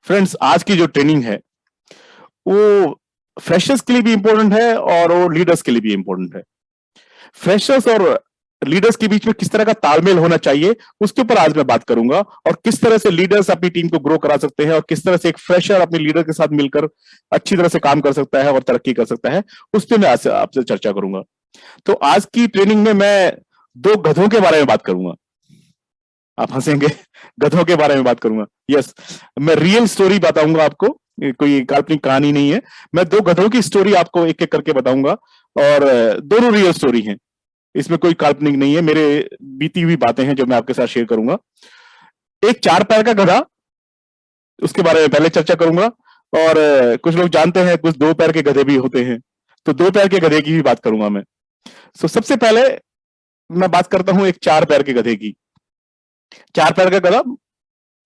Friends, आज की जो ट्रेनिंग है वो फ्रेशर्स के लिए भी इंपॉर्टेंट है और वो लीडर्स के लिए भी इंपॉर्टेंट है। फ्रेशर्स और लीडर्स के बीच में किस तरह का तालमेल होना चाहिए उसके ऊपर आज मैं बात करूंगा, और किस तरह से लीडर्स अपनी टीम को ग्रो करा सकते हैं और किस तरह से एक फ्रेशर अपने लीडर के साथ मिलकर अच्छी तरह से काम कर सकता है और तरक्की कर सकता है, उस पर मैं आज आपसे चर्चा करूंगा। तो आज की ट्रेनिंग में मैं दो गधों के बारे में बात करूंगा। आप हंसेंगे। गधों के बारे में बात करूंगा। यस, मैं रियल स्टोरी बताऊंगा आपको, कोई काल्पनिक कहानी नहीं है। मैं दो गधों की स्टोरी आपको एक एक करके बताऊंगा, और दोनों रियल स्टोरी हैं, इसमें कोई काल्पनिक नहीं है। मेरे बीती हुई बातें हैं जो मैं आपके साथ शेयर करूंगा। एक चार पैर का गधा, उसके बारे में पहले चर्चा करूंगा। और कुछ लोग जानते हैं कुछ दो पैर के गधे भी होते हैं, तो दो पैर के गधे की भी बात करूंगा मैं। सबसे पहले मैं बात करता हूं एक चार पैर के गधे की। चार पैर का गधा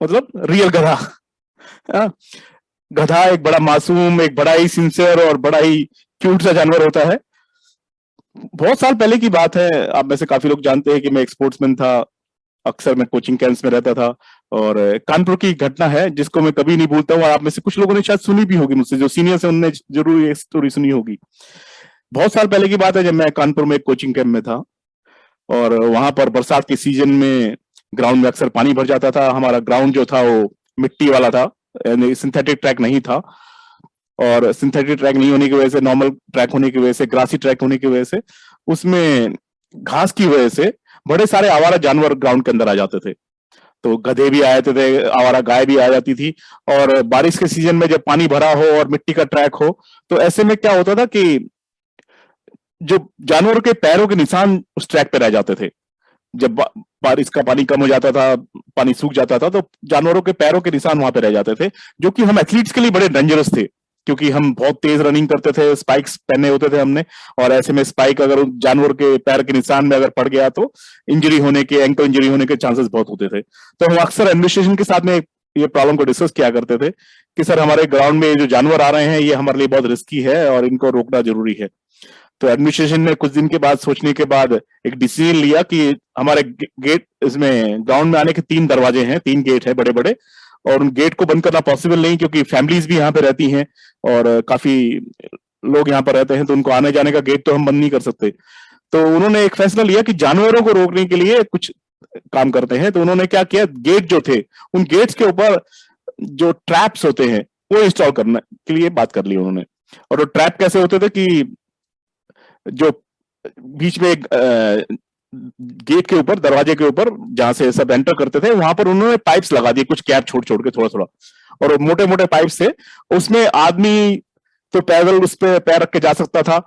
मतलब रियल गधा। हाँ, गधा एक बड़ा मासूम, एक बड़ा ही सिंसियर और बड़ा ही क्यूट सा जानवर होता है। बहुत साल पहले की बात है, आप में से काफी लोग जानते हैं कि मैं एक स्पोर्ट्समैन था। अक्सर मैं कोचिंग कैंप्स में रहता था, और कानपुर की घटना है जिसको मैं कभी नहीं भूलता हूँ, और आप में से कुछ लोगों ने शायद सुनी भी होगी मुझसे, जो सीनियर्स हैं उनने जरूर ये स्टोरी सुनी होगी। बहुत साल पहले की बात है, जब मैं कानपुर में एक कोचिंग कैंप में था, और वहां पर बरसात के सीजन में ग्राउंड में अक्सर पानी भर जाता था। हमारा ग्राउंड जो था वो मिट्टी वाला था, यानी सिंथेटिक ट्रैक नहीं था। और सिंथेटिक ट्रैक नहीं होने की वजह से, नॉर्मल ट्रैक होने की वजह से, ग्रासी ट्रैक होने की वजह से, उसमें घास की वजह से बड़े सारे आवारा जानवर ग्राउंड के अंदर आ जाते थे। तो गधे भी आए थे, आवारा गाय भी आ जाती थी। और बारिश के सीजन में जब पानी भरा हो और मिट्टी का ट्रैक हो, तो ऐसे में क्या होता था कि जो जानवरों के पैरों के निशान उस ट्रैक पे रह जाते थे। जब बारिश का पानी कम हो जाता था, पानी सूख जाता था, तो जानवरों के पैरों के निशान वहां पे रह जाते थे, जो कि हम एथलीट्स के लिए बड़े डेंजरस थे, क्योंकि हम बहुत तेज रनिंग करते थे, स्पाइक्स पहने होते थे हमने। और ऐसे में स्पाइक अगर जानवर के पैर के निशान में अगर पड़ गया तो इंजरी होने के, एंकल इंजरी होने के चांसेस बहुत होते थे। तो हम अक्सर एडमिनिस्ट्रेशन के साथ में ये प्रॉब्लम को डिस्कस किया करते थे कि सर, हमारे ग्राउंड में जो जानवर आ रहे हैं ये हमारे लिए बहुत रिस्की है और इनको रोकना जरूरी है। तो एडमिनिस्ट्रेशन ने कुछ दिन के बाद सोचने के बाद एक डिसीजन लिया कि हमारे गेट, इसमें ग्राउंड में आने के तीन दरवाजे हैं, तीन गेट है बड़े बड़े, और उन गेट को बंद करना पॉसिबल नहीं, क्योंकि फैमिलीज भी यहाँ पे रहती हैं और काफी लोग यहाँ पर रहते हैं, तो उनको आने जाने का गेट तो हम बंद नहीं कर सकते। तो उन्होंने एक फैसला लिया कि जानवरों को रोकने के लिए कुछ काम करते हैं। तो उन्होंने क्या किया, गेट जो थे उन गेट्स के ऊपर जो ट्रैप्स होते हैं वो इंस्टॉल करने के लिए बात कर ली उन्होंने। और वो ट्रैप कैसे होते थे कि जो बीच में एक गेट के ऊपर, दरवाजे के ऊपर जहां से सब एंटर करते थे, वहां पर उन्होंने पाइप्स लगा दिए, कुछ गैप छोड़ छोड़ के थोड़ा थोड़ा, और मोटे मोटे पाइप्स थे। उसमें आदमी तो पैदल उस पर पैर रख के जा सकता था,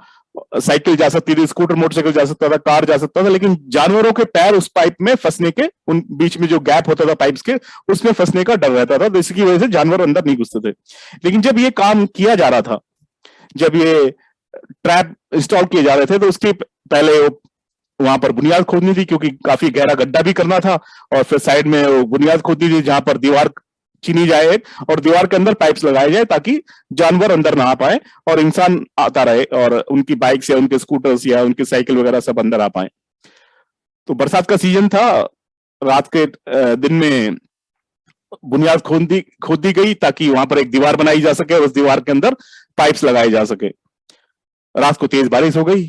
साइकिल जा सकती थी, स्कूटर मोटरसाइकिल जा सकता था, कार जा सकता था, लेकिन जानवरों के पैर उस पाइप में फंसने के, उन बीच में जो गैप होता था पाइप्स के, उसमें फंसने का डर रहता था, तो इसकी वजह से जानवर अंदर नहीं घुसते थे। लेकिन जब ये काम किया जा रहा था, जब ये ट्रैप इंस्टॉल किए जा रहे थे, तो उसके पहले वहां पर बुनियाद खोदनी थी, क्योंकि काफी गहरा गड्ढा भी करना था, और फिर साइड में वो बुनियाद खोदनी थी जहां पर दीवार चीनी जाए, और दीवार के अंदर पाइप्स लगाए जाए ताकि जानवर अंदर ना आ पाए और इंसान आता रहे, और उनकी बाइक्स या उनके स्कूटर्स या उनकी साइकिल वगैरह सब अंदर आ पाए। तो बरसात का सीजन था, रात के दिन में बुनियाद खोद दी गई ताकि वहां पर एक दीवार बनाई जा सके और उस दीवार के अंदर पाइप्स लगाए जा सके। रात को तेज बारिश हो गई,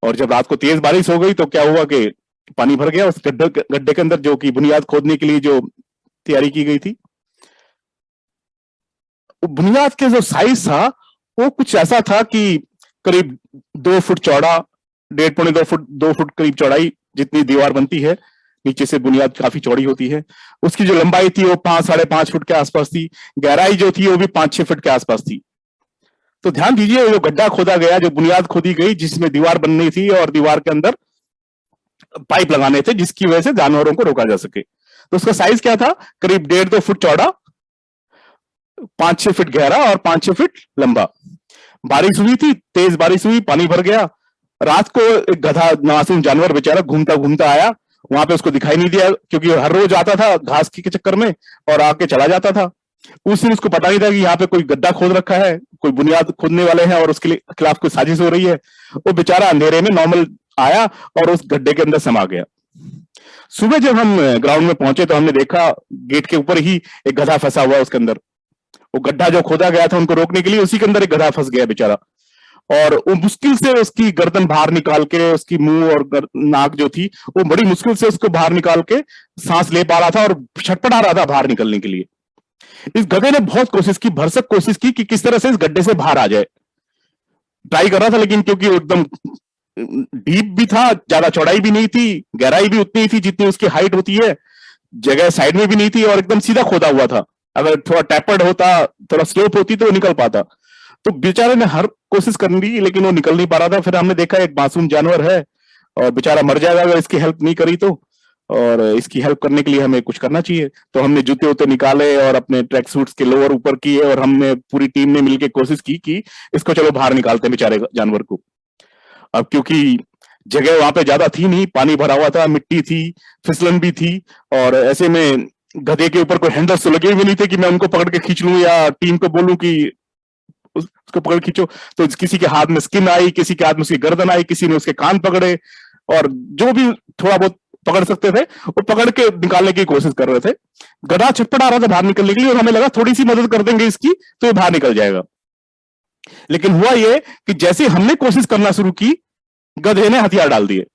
और जब रात को तेज बारिश हो गई तो क्या हुआ कि पानी भर गया उस गड्ढे के अंदर, जो कि बुनियाद खोदने के लिए जो तैयारी की गई थी। बुनियाद के जो साइज था वो कुछ ऐसा था कि करीब 2 फुट चौड़ा, 1.5 पौने 2 फुट करीब चौड़ाई जितनी दीवार बनती है, नीचे से बुनियाद काफी चौड़ी होती है। उसकी जो लंबाई थी वो 5-5.5 फुट के आसपास थी, गहराई जो थी वो भी 5-6 फुट के आसपास थी। तो ध्यान दीजिए, जो गड्ढा खोदा गया, जो बुनियाद खोदी गई जिसमें दीवार बननी थी, और दीवार के अंदर पाइप लगाने थे जिसकी वजह से जानवरों को रोका जा सके। तो उसका साइज क्या था, करीब 1.5-2 फुट चौड़ा, 5-6 फीट गहरा और 5-6 फीट लंबा। बारिश हुई थी, तेज बारिश हुई, पानी भर गया। रात को एक गधा, मासूम जानवर बेचारा घूमता घूमता आया, वहां पे उसको दिखाई नहीं दिया, क्योंकि हर रोज आता था घास के चक्कर में और आके चला जाता था। उस दिन उसको पता नहीं था कि यहाँ पे कोई गड्ढा खोद रखा है, कोई बुनियाद खोदने वाले हैं और उसके खिलाफ कोई साजिश हो रही है। वो बेचारा अंधेरे में नॉर्मल आया और उस गड्ढे के अंदर समा गया। सुबह जब हम ग्राउंड में पहुंचे तो हमने देखा गेट के ऊपर ही एक गधा फंसा हुआ उसके अंदर, वो गड्ढा जो खोदा गया था उनको रोकने के लिए, उसी के अंदर एक गधा फंस गया बेचारा, और वो मुश्किल से उसकी गर्दन बाहर निकाल के, उसकी मुंह और नाक जो थी वो बड़ी मुश्किल से उसको बाहर निकाल के सांस ले पा रहा था और छटपटा रहा था बाहर निकलने के लिए। इस गधे ने बहुत कोशिश की, भरसक कोशिश की कि किस तरह से इस गड्ढे से बाहर आ जाए, ट्राई कर रहा था, लेकिन क्योंकि एकदम डीप भी था, ज्यादा चौड़ाई भी नहीं थी, गहराई भी उतनी ही थी जितनी उसकी हाइट होती है, जगह साइड में भी नहीं थी और एकदम सीधा खोदा हुआ था। अगर थोड़ा टैपर्ड होता, थोड़ा स्लोप होती तो वो निकल पाता। तो बेचारे ने हर कोशिश कर ली लेकिन वो निकल नहीं पा रहा था। फिर हमने देखा एक मासूम जानवर है और बेचारा मर जाएगा अगर इसकी हेल्प नहीं करी तो, और इसकी हेल्प करने के लिए हमें कुछ करना चाहिए। तो हमने जूते उते निकाले और अपने ट्रैक सूट्स के लोअर ऊपर किए और हमने पूरी टीम ने मिलकर कोशिश की कि इसको चलो बाहर निकालते हैं बेचारे जानवर को। अब क्योंकि जगह वहां पे ज्यादा थी नहीं, पानी भरा हुआ था, मिट्टी थी, फिसलन भी थी, और ऐसे में गधे के ऊपर कोई हैंडल्स तो लगे भी नहीं थे कि मैं उनको पकड़ के खींच लूं या टीम को बोलूं कि उसको पकड़ खींचो। तो किसी के हाथ में स्किन आई, किसी के हाथ में उसकी गर्दन आई, किसी ने उसके कान पकड़े, और जो भी थोड़ा बहुत पकड़ सकते थे वो पकड़ के निकालने की कोशिश कर रहे थे। गधा छटपटा रहा था बाहर निकलने के लिए और हमें लगा थोड़ी सी मदद कर देंगे इसकी तो ये बाहर निकल जाएगा। लेकिन हुआ ये कि जैसे हमने कोशिश करना शुरू की, गधे ने हथियार डाल दिए,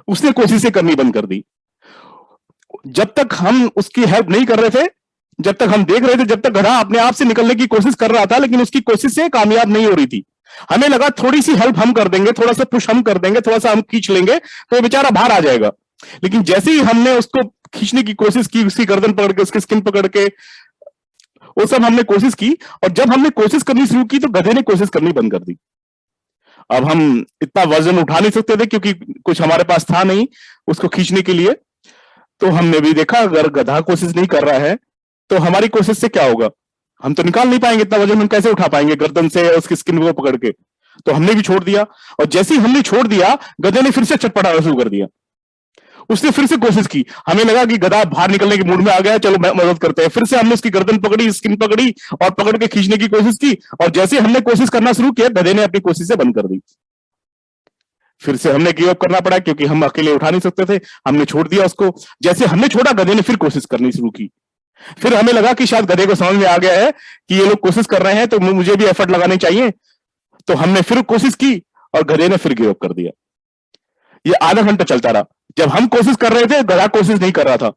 उसने कोशिशें करनी बंद कर दी। जब तक हम उसकी हेल्प नहीं कर रहे थे, जब तक हम देख रहे थे, जब तक गधा अपने आप से निकलने की कोशिश कर रहा था लेकिन उसकी कोशिश से कामयाब नहीं हो रही थी, हमें लगा थोड़ी सी हेल्प हम कर देंगे, थोड़ा सा पुश हम कर देंगे, थोड़ा सा हम खींच लेंगे तो बेचारा बाहर आ जाएगा। लेकिन जैसे ही हमने उसको खींचने की कोशिश की, उसकी गर्दन पकड़ के, उसकी स्किन पकड़ के, वो सब हमने कोशिश की, और जब हमने कोशिश करनी शुरू की तो गधे ने कोशिश करनी बंद कर दी। अब हम इतना वजन उठा नहीं सकते थे क्योंकि कुछ हमारे पास था नहीं उसको खींचने के लिए। तो हमने भी देखा अगर गधा कोशिश नहीं कर रहा है तो हमारी कोशिश से क्या होगा, हम तो निकाल नहीं पाएंगे, इतना वजन हम कैसे उठा पाएंगे गर्दन से उसकी स्किन को पकड़ के। तो हमने भी छोड़ दिया, और जैसे ही हमने छोड़ दिया गधे ने फिर से चटपटाना शुरू कर दिया। उसने फिर से कोशिश की, हमें लगा कि गधा बाहर निकलने के मूड में आ गया, चलो मदद करते हैं। फिर से हमने उसकी गर्दन पकड़ी, स्किन पकड़ी और पकड़ के खींचने की कोशिश की, और जैसे हमने कोशिश करना शुरू किया गधे ने अपनी कोशिश से बंद कर दी। फिर से हमने गिव अप करना पड़ा क्योंकि हम अकेले उठा नहीं सकते थे, हमने छोड़ दिया उसको। जैसे हमने छोड़ा गधे ने फिर कोशिश करनी शुरू की। फिर हमें लगा कि शायद गधे को समझ में आ गया है कि ये लोग कोशिश कर रहे हैं तो मुझे भी एफर्ट लगाने चाहिए। तो हमने फिर कोशिश की और गधे ने फिर गिव अप कर दिया। ये आधा घंटा चलता रहा। जब हम कोशिश कर रहे थे गधा कोशिश नहीं कर रहा था,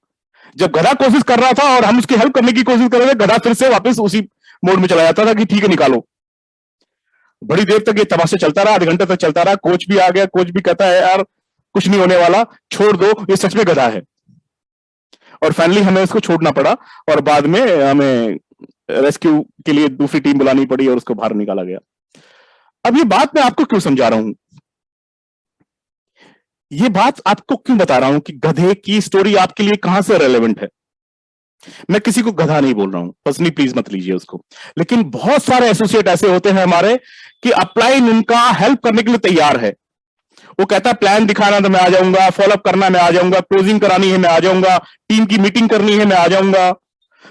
जब गधा कोशिश कर रहा था और हम उसकी हेल्प करने की कोशिश कर रहे थे, गधा फिर से वापस उसी मोड में चला जाता था कि ठीक है निकालो। बड़ी देर तक ये तमाशा चलता रहा, आधे घंटे तक चलता रहा। कोच भी आ गया, कोच भी कहता है यार कुछ नहीं होने वाला, छोड़ दो, ये सच में गधा है। और फाइनली हमें उसको छोड़ना पड़ा और बाद में हमें रेस्क्यू के लिए दूसरी टीम बुलानी पड़ी और उसको बाहर निकाला गया। अब ये बात मैं आपको क्यों समझा रहा हूं, ये बात आपको क्यों बता रहा हूं कि गधे की स्टोरी आपके लिए कहां से रेलेवेंट है। मैं किसी को गधा नहीं बोल रहा हूं, पर्सनली प्लीज मत लीजिए उसको, लेकिन बहुत सारे एसोसिएट ऐसे होते हैं हमारे कि अपलाइन उनका हेल्प करने के लिए तैयार है। वो कहता है प्लान दिखाना तो मैं आ जाऊंगा, फॉलोअप करना मैं आ जाऊंगा, क्लोजिंग करानी है मैं आ जाऊंगा, टीम की मीटिंग करनी है मैं आ जाऊंगा,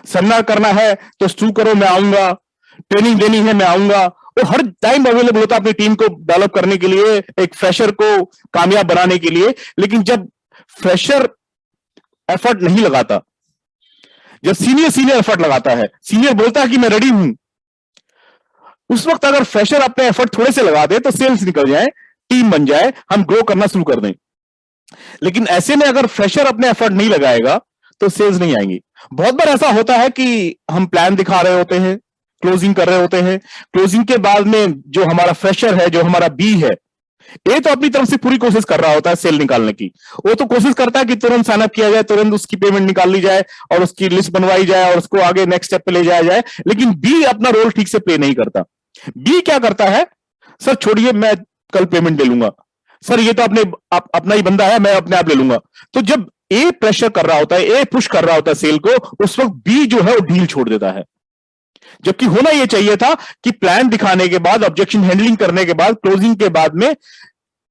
सेमिनार करना है तो स्टू करो मैं आऊंगा, ट्रेनिंग देनी है मैं आऊंगा। वो हर टाइम अवेलेबल होता है अपनी टीम को डेवलप करने के लिए, एक फ्रेशर को कामयाब बनाने के लिए। लेकिन जब फ्रेशर एफर्ट नहीं लगाता, जब सीनियर एफर्ट लगाता है, सीनियर बोलता है कि मैं रेडी हूं, उस वक्त अगर फ्रेशर अपने एफर्ट थोड़े से लगा दे तो सेल्स निकल जाए, टीम बन जाए, हम ग्रो करना शुरू कर दें। लेकिन ऐसे में अगर फ्रेशर अपने एफर्ट नहीं लगाएगा तो सेल्स नहीं आएंगी। बहुत बार ऐसा होता है कि हम प्लान दिखा रहे होते हैं, क्लोजिंग कर रहे होते हैं, क्लोजिंग के बाद में जो हमारा फ्रेशर है, जो हमारा बी है, ये तो अपनी तरफ से पूरी कोशिश कर रहा होता है सेल निकालने की। वो तो कोशिश करता है कि तुरंत साइन अप किया जाए, तुरंत उसकी पेमेंट निकाल ली जाए और उसकी लिस्ट बनवाई जाए और उसको आगे नेक्स्ट स्टेप पे ले जाया जाए। लेकिन बी अपना रोल ठीक से प्ले नहीं करता। बी क्या करता है, सर छोड़िए मैं कल पेमेंट ले लूंगा, सर ये तो अपना ही बंदा है, मैं अपने आप ले लूंगा। तो जब ए प्रेशर कर रहा होता है, ए पुश कर रहा होता है सेल को, उस वक्त बी जो है वो डील छोड़ देता है। जबकि होना यह चाहिए था कि प्लान दिखाने के बाद, ऑब्जेक्शन हैंडलिंग करने के बाद, क्लोजिंग के बाद में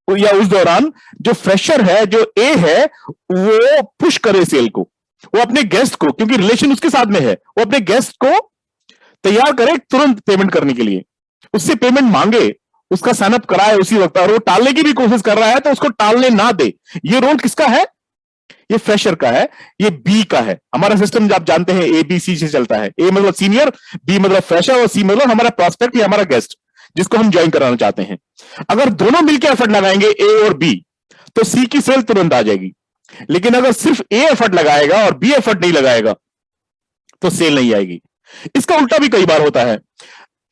या उस दौरान जो फ्रेशर है, जो ए है, वो पुश करे सेल को, वो अपने गेस्ट को, क्योंकि रिलेशन उसके साथ में है, वो अपने गेस्ट को तैयार करे तुरंत पेमेंट करने के लिए, उससे पेमेंट मांगे, उसका साइन अप कराए उसी वक्त। और वो टालने की भी कोशिश कर रहा है तो उसको टालने ना दे। ये रोल किसका है, ये फ्रेशर का है, ये बी का है। हमारा सिस्टम आप जानते हैं ABC से चलता है। ए मतलब सीनियर, बी मतलब फ्रेशर और सी मतलब हमारा प्रोस्पेक्ट या हमारा गेस्ट जिसको हम ज्वाइन कराना चाहते हैं। अगर दोनों मिलकर एफर्ट लगाएंगे ए और बी तो सी की सेल तुरंत आ जाएगी, लेकिन अगर सिर्फ ए एफर्ट लगाएगा और बी एफर्ट नहीं लगाएगा तो सेल नहीं आएगी। इसका उल्टा भी कई बार होता है।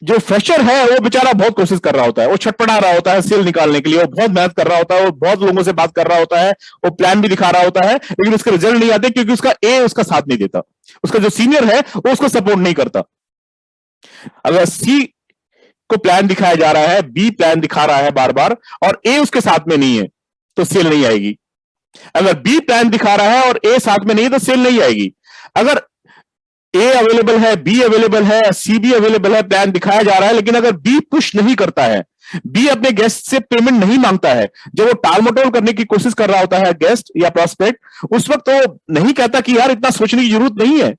जो फ्रेशर है वो बेचारा बहुत कोशिश कर रहा होता है, वो छटपटा रहा होता है सेल निकालने के लिए, वो बहुत मेहनत कर रहा होता है, वो बहुत लोगों से बात कर रहा होता है, वो प्लान भी दिखा रहा होता है, लेकिन उसके रिजल्ट नहीं आते क्योंकि उसका ए उसका साथ नहीं देता, उसका जो सीनियर है वो उसको सपोर्ट नहीं करता। अगर सी को प्लान दिखाया जा रहा है, बी प्लान दिखा रहा है बार बार और ए उसके साथ में नहीं है तो सेल नहीं आएगी। अगर बी प्लान दिखा रहा है और ए साथ में नहीं है तो सेल नहीं आएगी। अगर ए अवेलेबल है, बी अवेलेबल है, सी भी अवेलेबल है, प्लान दिखाया जा रहा है, लेकिन अगर बी पुश नहीं करता है, बी अपने गेस्ट से पेमेंट नहीं मांगता है, जब वो टालमटोल करने की कोशिश कर रहा होता है गेस्ट या प्रोस्पेक्ट, उस वक्त तो नहीं कहता कि यार इतना सोचने की जरूरत नहीं है,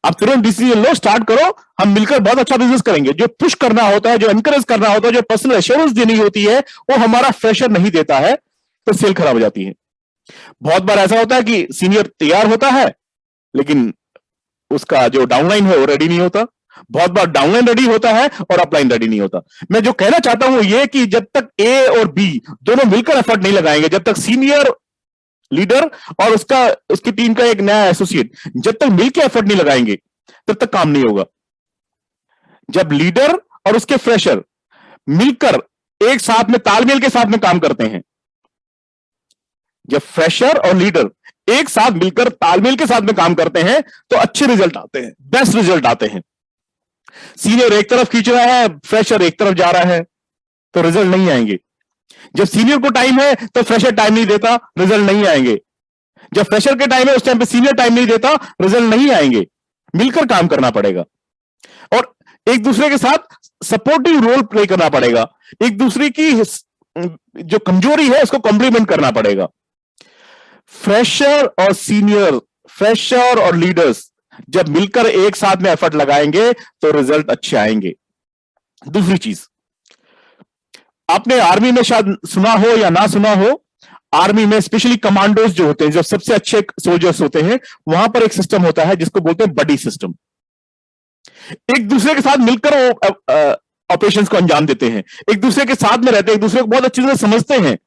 आप तुरंत डिसीजन लो, स्टार्ट करो, हम मिलकर बहुत अच्छा बिजनेस करेंगे। जो पुश करना होता है, जो एनकरेज करना होता है, जो पर्सनल एश्योरेंस देनी होती है, वो हमारा फ्रेशर नहीं देता है तो सेल खराब हो जाती है। बहुत बार ऐसा होता है कि सीनियर तैयार होता है लेकिन उसका जो डाउनलाइन है वो रेडी नहीं होता। बहुत बार डाउनलाइन रेडी होता है और अपलाइन रेडी नहीं होता। मैं जो कहना चाहता हूं ये कि जब तक ए और बी दोनों मिलकर एफर्ट नहीं लगाएंगे, जब तक सीनियर लीडर और उसकी टीम का एक नया एसोसिएट जब तक मिलकर एफर्ट नहीं लगाएंगे तब तक काम नहीं होगा। जब लीडर और उसके फ्रेशर मिलकर एक साथ में तालमेल के साथ में काम करते हैं, जब फ्रेशर और लीडर एक साथ मिलकर तालमेल के साथ में काम करते हैं तो अच्छे रिजल्ट आते हैं, बेस्ट रिजल्ट आते हैं। सीनियर एक तरफ खींच रहा है, फ्रेशर एक तरफ जा रहा है तो रिजल्ट नहीं आएंगे। जब सीनियर को टाइम है तो फ्रेशर टाइम नहीं देता, रिजल्ट नहीं आएंगे। जब फ्रेशर के टाइम है उस टाइम पे सीनियर टाइम नहीं देता, रिजल्ट नहीं आएंगे। मिलकर काम करना पड़ेगा और एक दूसरे के साथ सपोर्टिव रोल प्ले करना पड़ेगा। एक दूसरे की जो कमजोरी है उसको कॉम्प्लीमेंट करना पड़ेगा। फ्रेशर और सीनियर, फ्रेशर और लीडर्स जब मिलकर एक साथ में एफर्ट लगाएंगे तो रिजल्ट अच्छे आएंगे। दूसरी चीज, आपने आर्मी में शायद सुना हो या ना सुना हो, आर्मी में स्पेशली कमांडोज जो होते हैं, जो सबसे अच्छे सोल्जर्स होते हैं, वहां पर एक सिस्टम होता है जिसको बोलते हैं बडी सिस्टम। एक दूसरे के साथ मिलकर वो ऑपरेशंस को अंजाम देते हैं, एक दूसरे के साथ में रहते हैं, एक दूसरे को बहुत अच्छी तरह समझते हैं,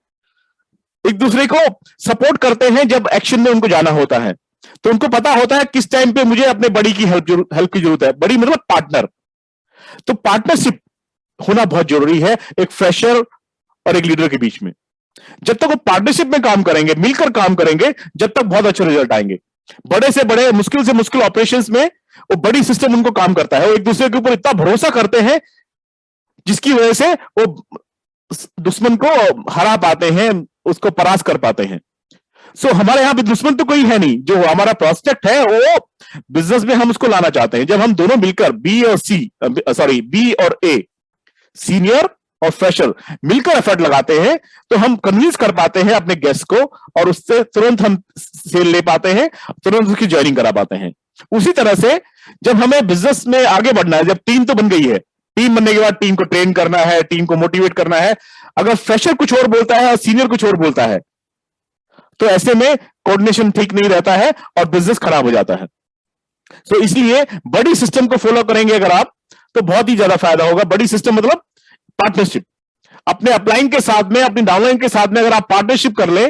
एक दूसरे को सपोर्ट करते हैं। जब एक्शन में उनको जाना होता है तो उनको पता होता है किस टाइम पे मुझे अपने बड़ी की हेल्प की जरूरत है। बड़ी मतलब पार्टनर। तो पार्टनरशिप होना बहुत जरूरी है एक फ्रेशर और एक लीडर के बीच में। जब तक वो पार्टनरशिप में काम करेंगे, मिलकर काम करेंगे, जब तक बहुत अच्छे रिजल्ट आएंगे। बड़े से बड़े, मुश्किल से मुश्किल ऑपरेशंस में वो बड़ी सिस्टम उनको काम करता है। वो एक दूसरे के ऊपर इतना भरोसा करते हैं जिसकी वजह से वो दुश्मन को हरा पाते हैं, उसको परास्त कर पाते हैं। सो हमारे यहां पे दुश्मन तो कोई है नहीं। जो हमारा प्रोस्पेक्ट है वो बिजनेस में हम उसको लाना चाहते हैं। जब हम दोनों मिलकर बी और ए, सीनियर और फ्रेशर मिलकर एफर्ट लगाते हैं तो हम कन्विंस कर पाते हैं अपने गेस्ट को और उससे तुरंत हम सेल ले पाते हैं, तुरंत उसकी ज्वाइनिंग करा पाते हैं। उसी तरह से जब हमें बिजनेस में आगे बढ़ना है, जब टीम तो बन गई है, टीम बनने के बाद टीम को ट्रेन करना है, टीम को मोटिवेट करना है। अगर फ्रेशर कुछ और बोलता है और सीनियर कुछ और बोलता है तो ऐसे में कोऑर्डिनेशन ठीक नहीं रहता है और बिजनेस खराब हो जाता है। तो इसलिए बड़ी सिस्टम को फॉलो करेंगे अगर आप तो बहुत ही ज्यादा फायदा होगा। बड़ी सिस्टम मतलब पार्टनरशिप। अपने अपलाइन के साथ में, अपनी डाउनलाइन के साथ में अगर आप पार्टनरशिप कर ले,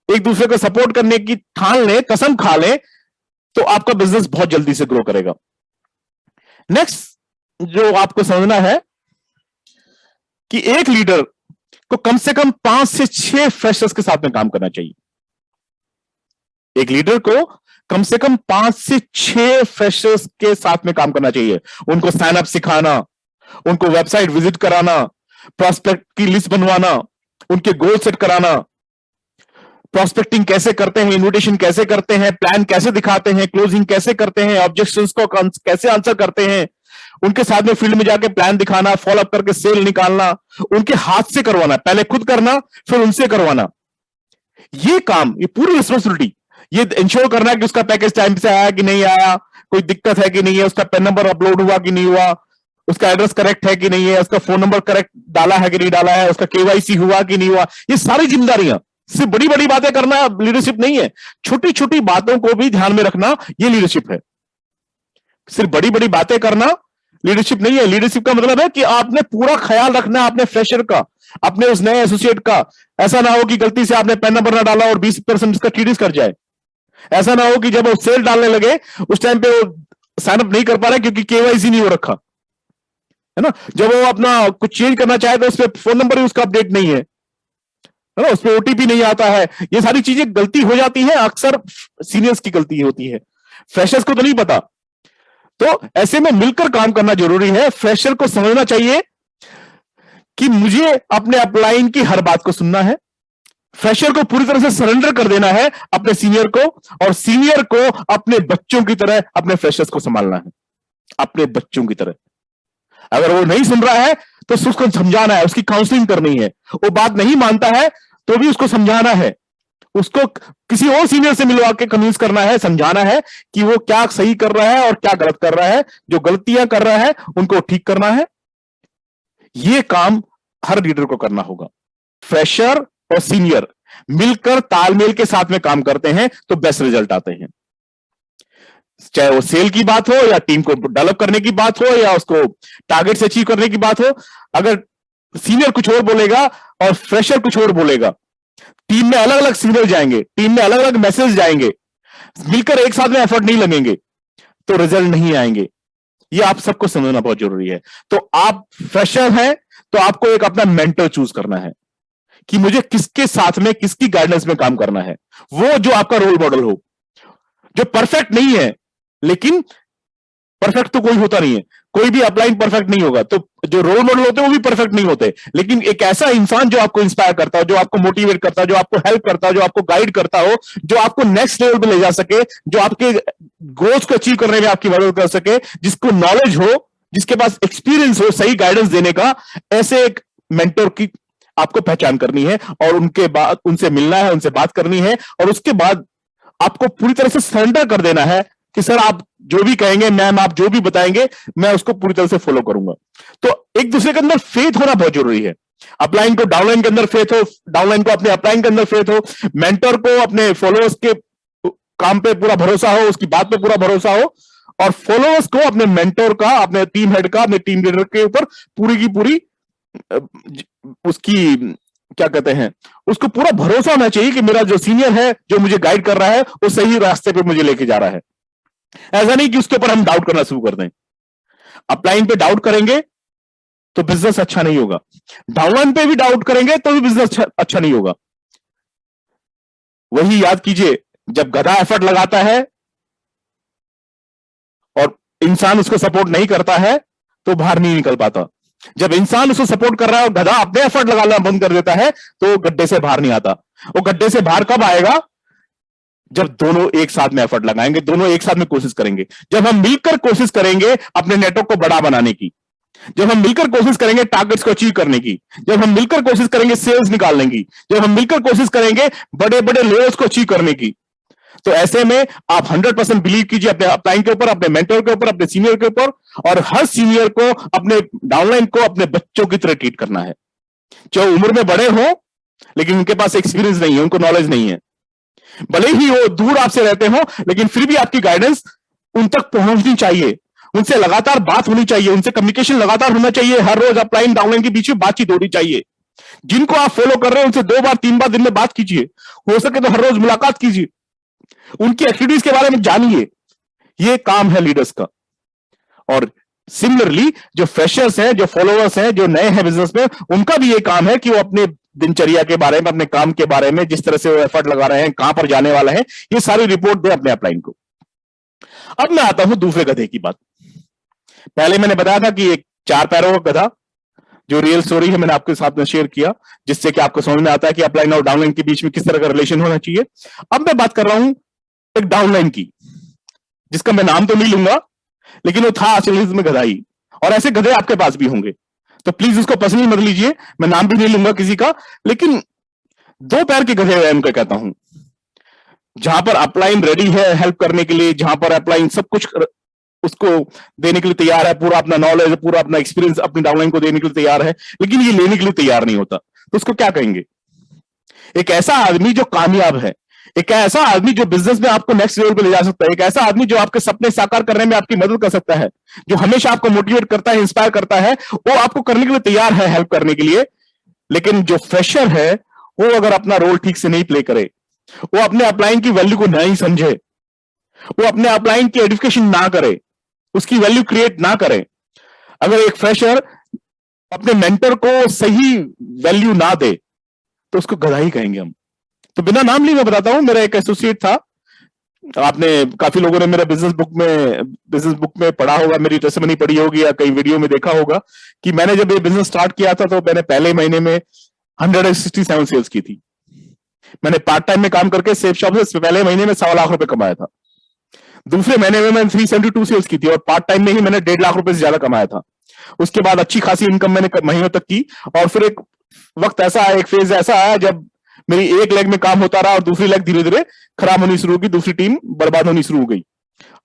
एक दूसरे को सपोर्ट करने की ठान ले, कसम खा ले, तो आपका बिजनेस बहुत जल्दी से ग्रो करेगा। नेक्स्ट जो आपको समझना है कि एक लीडर को कम से कम 5 से 6 फ्रेशर्स के साथ में काम करना चाहिए। एक लीडर को कम से कम 5 से 6 फ्रेशर्स के साथ में काम करना चाहिए। उनको साइन अप सिखाना, उनको वेबसाइट विजिट कराना, प्रोस्पेक्ट की लिस्ट बनवाना, उनके गोल सेट कराना, प्रोस्पेक्टिंग कैसे करते हैं, इन्विटेशन कैसे करते हैं, प्लान कैसे दिखाते हैं, क्लोजिंग कैसे करते हैं, ऑब्जेक्शंस को कैसे आंसर करते हैं, उनके साथ में फील्ड में जाके प्लान दिखाना, फॉलोअप करके सेल निकालना, उनके हाथ से करवाना, पहले खुद करना फिर उनसे करवाना। ये काम, ये पूरी रिस्पॉन्सिबिलिटी, ये इंश्योर करना है कि उसका पैकेज टाइम से आया कि नहीं आया, कोई दिक्कत है कि नहीं है, उसका पेन नंबर अपलोड हुआ कि नहीं हुआ, उसका एड्रेस करेक्ट है कि नहीं है, उसका फोन नंबर करेक्ट डाला है कि नहीं डाला है, उसका केवाईसी हुआ कि नहीं हुआ। ये सारी जिम्मेदारियां सिर्फ बड़ी बड़ी बातें करना लीडरशिप नहीं है, छोटी छोटी बातों को भी ध्यान में रखना यह लीडरशिप है। सिर्फ बड़ी बड़ी बातें करना लीडरशिप नहीं है। लीडरशिप का मतलब है कि आपने पूरा ख्याल रखना है अपने फ्रेशर का, अपने उस नए एसोसिएट का। ऐसा ना हो कि गलती से आपने पेन नंबर ना डाला और 20% उसका टीडीएस कर जाए। ऐसा ना हो कि जब वो सेल डालने लगे उस टाइम पे वो साइन अप नहीं कर पा रहा क्योंकि केवाईसी नहीं हो रखा है ना। जब वो अपना कुछ चेंज करना चाहे तो उस पर फोन नंबर ही उसका अपडेट नहीं है ना, उस पर ओटीपी नहीं आता है। ये सारी चीजें गलती हो जाती है, अक्सर सीनियर्स की गलती होती है, फ्रेशर्स को तो नहीं पता। तो ऐसे में मिलकर काम करना जरूरी है। फ्रेशर को समझना चाहिए कि मुझे अपने अपलाइन की हर बात को सुनना है। फ्रेशर को पूरी तरह से सरेंडर कर देना है अपने सीनियर को, और सीनियर को अपने बच्चों की तरह अपने फ्रेशर्स को संभालना है, अपने बच्चों की तरह। अगर वो नहीं सुन रहा है तो उसको समझाना है, उसकी काउंसलिंग करनी है। वो बात नहीं मानता है तो भी उसको समझाना है, उसको किसी और सीनियर से मिलवा के कन्विंस करना है, समझाना है कि वो क्या सही कर रहा है और क्या गलत कर रहा है। जो गलतियां कर रहा है उनको ठीक करना है। ये काम हर लीडर को करना होगा। फ्रेशर और सीनियर मिलकर तालमेल के साथ में काम करते हैं तो बेस्ट रिजल्ट आते हैं। चाहे वो सेल की बात हो या टीम को डेवलप करने की बात हो या उसको टारगेट से अचीव करने की बात हो, अगर सीनियर कुछ और बोलेगा और फ्रेशर कुछ और बोलेगा, टीम में अलग अलग सिग्नल जाएंगे, टीम में अलग अलग मैसेज जाएंगे, मिलकर एक साथ में एफर्ट नहीं लगेंगे तो रिजल्ट नहीं आएंगे। ये आप सबको समझना बहुत जरूरी है। तो आप फ्रेशर हैं तो आपको एक अपना मेंटर चूज करना है कि मुझे किसके साथ में, किसकी गाइडेंस में काम करना है। वो जो आपका रोल मॉडल हो, जो परफेक्ट नहीं है, लेकिन परफेक्ट तो कोई होता नहीं है, कोई भी अपलाइन परफेक्ट नहीं होगा, तो जो रोल मॉडल होते हैं वो भी परफेक्ट नहीं होते, लेकिन एक ऐसा इंसान जो आपको इंस्पायर करता हो, जो आपको मोटिवेट करता हो, जो आपको हेल्प करता हो, जो आपको गाइड करता हो, जो आपको नेक्स्ट लेवल पे ले जा सके, जो आपके गोल्स को अचीव करने में आपकी मदद कर सके, जिसको नॉलेज हो, जिसके पास एक्सपीरियंस हो सही गाइडेंस देने का, ऐसे एक मेंटर की आपको पहचान करनी है और उनके बाद उनसे मिलना है, उनसे बात करनी है, और उसके बाद आपको पूरी तरह से सरेंडर कर देना है कि सर आप जो भी कहेंगे, मैम आप जो भी बताएंगे, मैं उसको पूरी तरह से फॉलो करूंगा। तो एक दूसरे के अंदर फेथ होना बहुत जरूरी है। अपलाइन को डाउनलाइन के अंदर फेथ हो, डाउनलाइन को अपने अपलाइन के अंदर फेथ हो, मेंटर को अपने फॉलोअर्स के काम पे पूरा भरोसा हो, उसकी बात पे पूरा भरोसा हो, और फॉलोअर्स को अपने मेंटर का, अपने टीम हेड का, अपने टीम लीडर के ऊपर पूरी की पूरी उसकी क्या कहते हैं, उसको पूरा भरोसा होना चाहिए कि मेरा जो सीनियर है, जो मुझे गाइड कर रहा है, वो सही रास्ते पे मुझे लेके जा रहा है। ऐसा नहीं कि उसके ऊपर हम डाउट करना शुरू कर दें। अपलाइन पे डाउट करेंगे तो बिजनेस अच्छा नहीं होगा, डाउनलाइन पे भी डाउट करेंगे तो भी बिजनेस अच्छा नहीं होगा। वही याद कीजिए, जब गधा एफर्ट लगाता है और इंसान उसको सपोर्ट नहीं करता है तो बाहर नहीं निकल पाता। जब इंसान उसको सपोर्ट कर रहा है और गधा अपने एफर्ट लगाना बंद कर देता है तो गड्ढे से बाहर नहीं आता। वो गड्ढे से बाहर कब आएगा? जब दोनों एक साथ में एफर्ट लगाएंगे, दोनों एक साथ में कोशिश करेंगे। जब हम मिलकर कोशिश करेंगे अपने नेटवर्क को बड़ा बनाने की, जब हम मिलकर कोशिश करेंगे टारगेट्स को अचीव करने की, जब हम मिलकर कोशिश करेंगे सेल्स निकालने की, जब हम मिलकर कोशिश करेंगे बड़े बड़े लेवल्स को अचीव करने की, तो ऐसे में आप 100% बिलीव कीजिए अपने अपलाइन के ऊपर, अपने मेंटर के ऊपर, अपने सीनियर के ऊपर, और हर सीनियर को, अपने डाउनलाइन को अपने बच्चों की तरह ट्रीट करना है। चाहे उम्र में बड़े हो लेकिन उनके पास एक्सपीरियंस नहीं है, उनको नॉलेज नहीं है, भले ही वो दूर आपसे रहते हो लेकिन फिर भी आपकी गाइडेंस उन तक पहुंचनी चाहिए, उनसे लगातार बात होनी चाहिए, उनसे कम्युनिकेशन लगातार होना चाहिए। हर रोज अपलाइन डाउनलाइन के बीच में बातचीत होनी चाहिए। जिनको आप फॉलो कर रहे हैं उनसे 2 बार 3 बार दिन में बात कीजिए, हो सके तो हर रोज मुलाकात कीजिए, उनकी एक्टिविटीज के बारे में जानिए। ये काम है लीडर्स का। और सिमिलरली जो फ्रेशर्स हैं, जो फॉलोअर्स हैं, जो नए हैं बिजनेस में, उनका भी ये काम है कि वो अपने दिनचर्या के बारे में, अपने काम के बारे में, जिस तरह से वो एफर्ट लगा रहे हैं, कहां पर जाने वाले हैं, ये सारी रिपोर्ट दें अपने अपलाइन को। अब मैं आता हूं दूसरे गधे की बात। पहले मैंने बताया था कि एक 4 पैरों का गधा, जो रियल स्टोरी है मैंने आपके साथ में शेयर किया, जिससे कि आपको समझ में आता है कि अपलाइन और डाउनलाइन के बीच में किस तरह का रिलेशन होना चाहिए। अब मैं बात कर रहा हूं एक डाउनलाइन की, जिसका मैं नाम तो नहीं लूंगा, लेकिन वो था असली में गधा ही, और ऐसे गधे आपके पास भी होंगे, तो प्लीज उसको पर्सनली मत लीजिए, मैं नाम भी नहीं लूंगा किसी का। लेकिन 2 पैर के गधे मैं कहता हूं, जहां पर अपलाइन रेडी है हेल्प करने के लिए, जहां पर अपलाइन सब कुछ उसको देने के लिए तैयार है, पूरा अपना नॉलेज, पूरा अपना एक्सपीरियंस अपनी डाउनलाइन को देने के लिए तैयार है, लेकिन ये लेने के लिए तैयार नहीं होता, तो उसको क्या कहेंगे? एक ऐसा आदमी जो कामयाब है, एक ऐसा आदमी जो बिजनेस में आपको नेक्स्ट लेवल पे ले जा सकता है, एक ऐसा आदमी जो आपके सपने साकार करने में आपकी मदद कर सकता है, जो हमेशा आपको मोटिवेट करता है, इंस्पायर करता है, वो आपको करने के लिए तैयार है, हेल्प करने के लिए। लेकिन जो फ्रेशर है, वो अगर अपना रोल ठीक से नहीं प्ले करे, वो अपने अपलाइन की वैल्यू को नहीं समझे, वो अपने अपलाइन की एडिफिकेशन ना करे, उसकी वैल्यू क्रिएट ना करे, अगर एक फ्रेशर अपने मेंटर को सही वैल्यू ना दे, तो उसको गधा ही कहेंगे हम। तो बिना नाम लिए मैं बताता हूं, मेरा एक एसोसिएट था, आपने काफी लोगों ने मेरा बिजनेस बुक में पढ़ा होगा, मेरी टेस्टिमनी पढ़ी होगी या कई वीडियो में देखा होगा कि मैंने जब ये बिजनेस स्टार्ट किया था तो मैंने पहले महीने में 167 सेल्स की थी। मैंने पार्ट टाइम में काम करके सेफ शॉप से पहले महीने में 1.25 लाख रुपए कमाया था। दूसरे महीने में मैंने 372 सेल्स की थी और पार्ट टाइम में ही मैंने 1.5 लाख रुपए से ज्यादा कमाया था। उसके बाद अच्छी खासी इनकम मैंने महीनों तक की, और फिर एक वक्त ऐसा आया, एक फेज ऐसा आया जब मेरी एक लेग में काम होता रहा और दूसरी लेग धीरे धीरे खराब होनी शुरू होगी, दूसरी टीम बर्बाद होनी शुरू हो गई,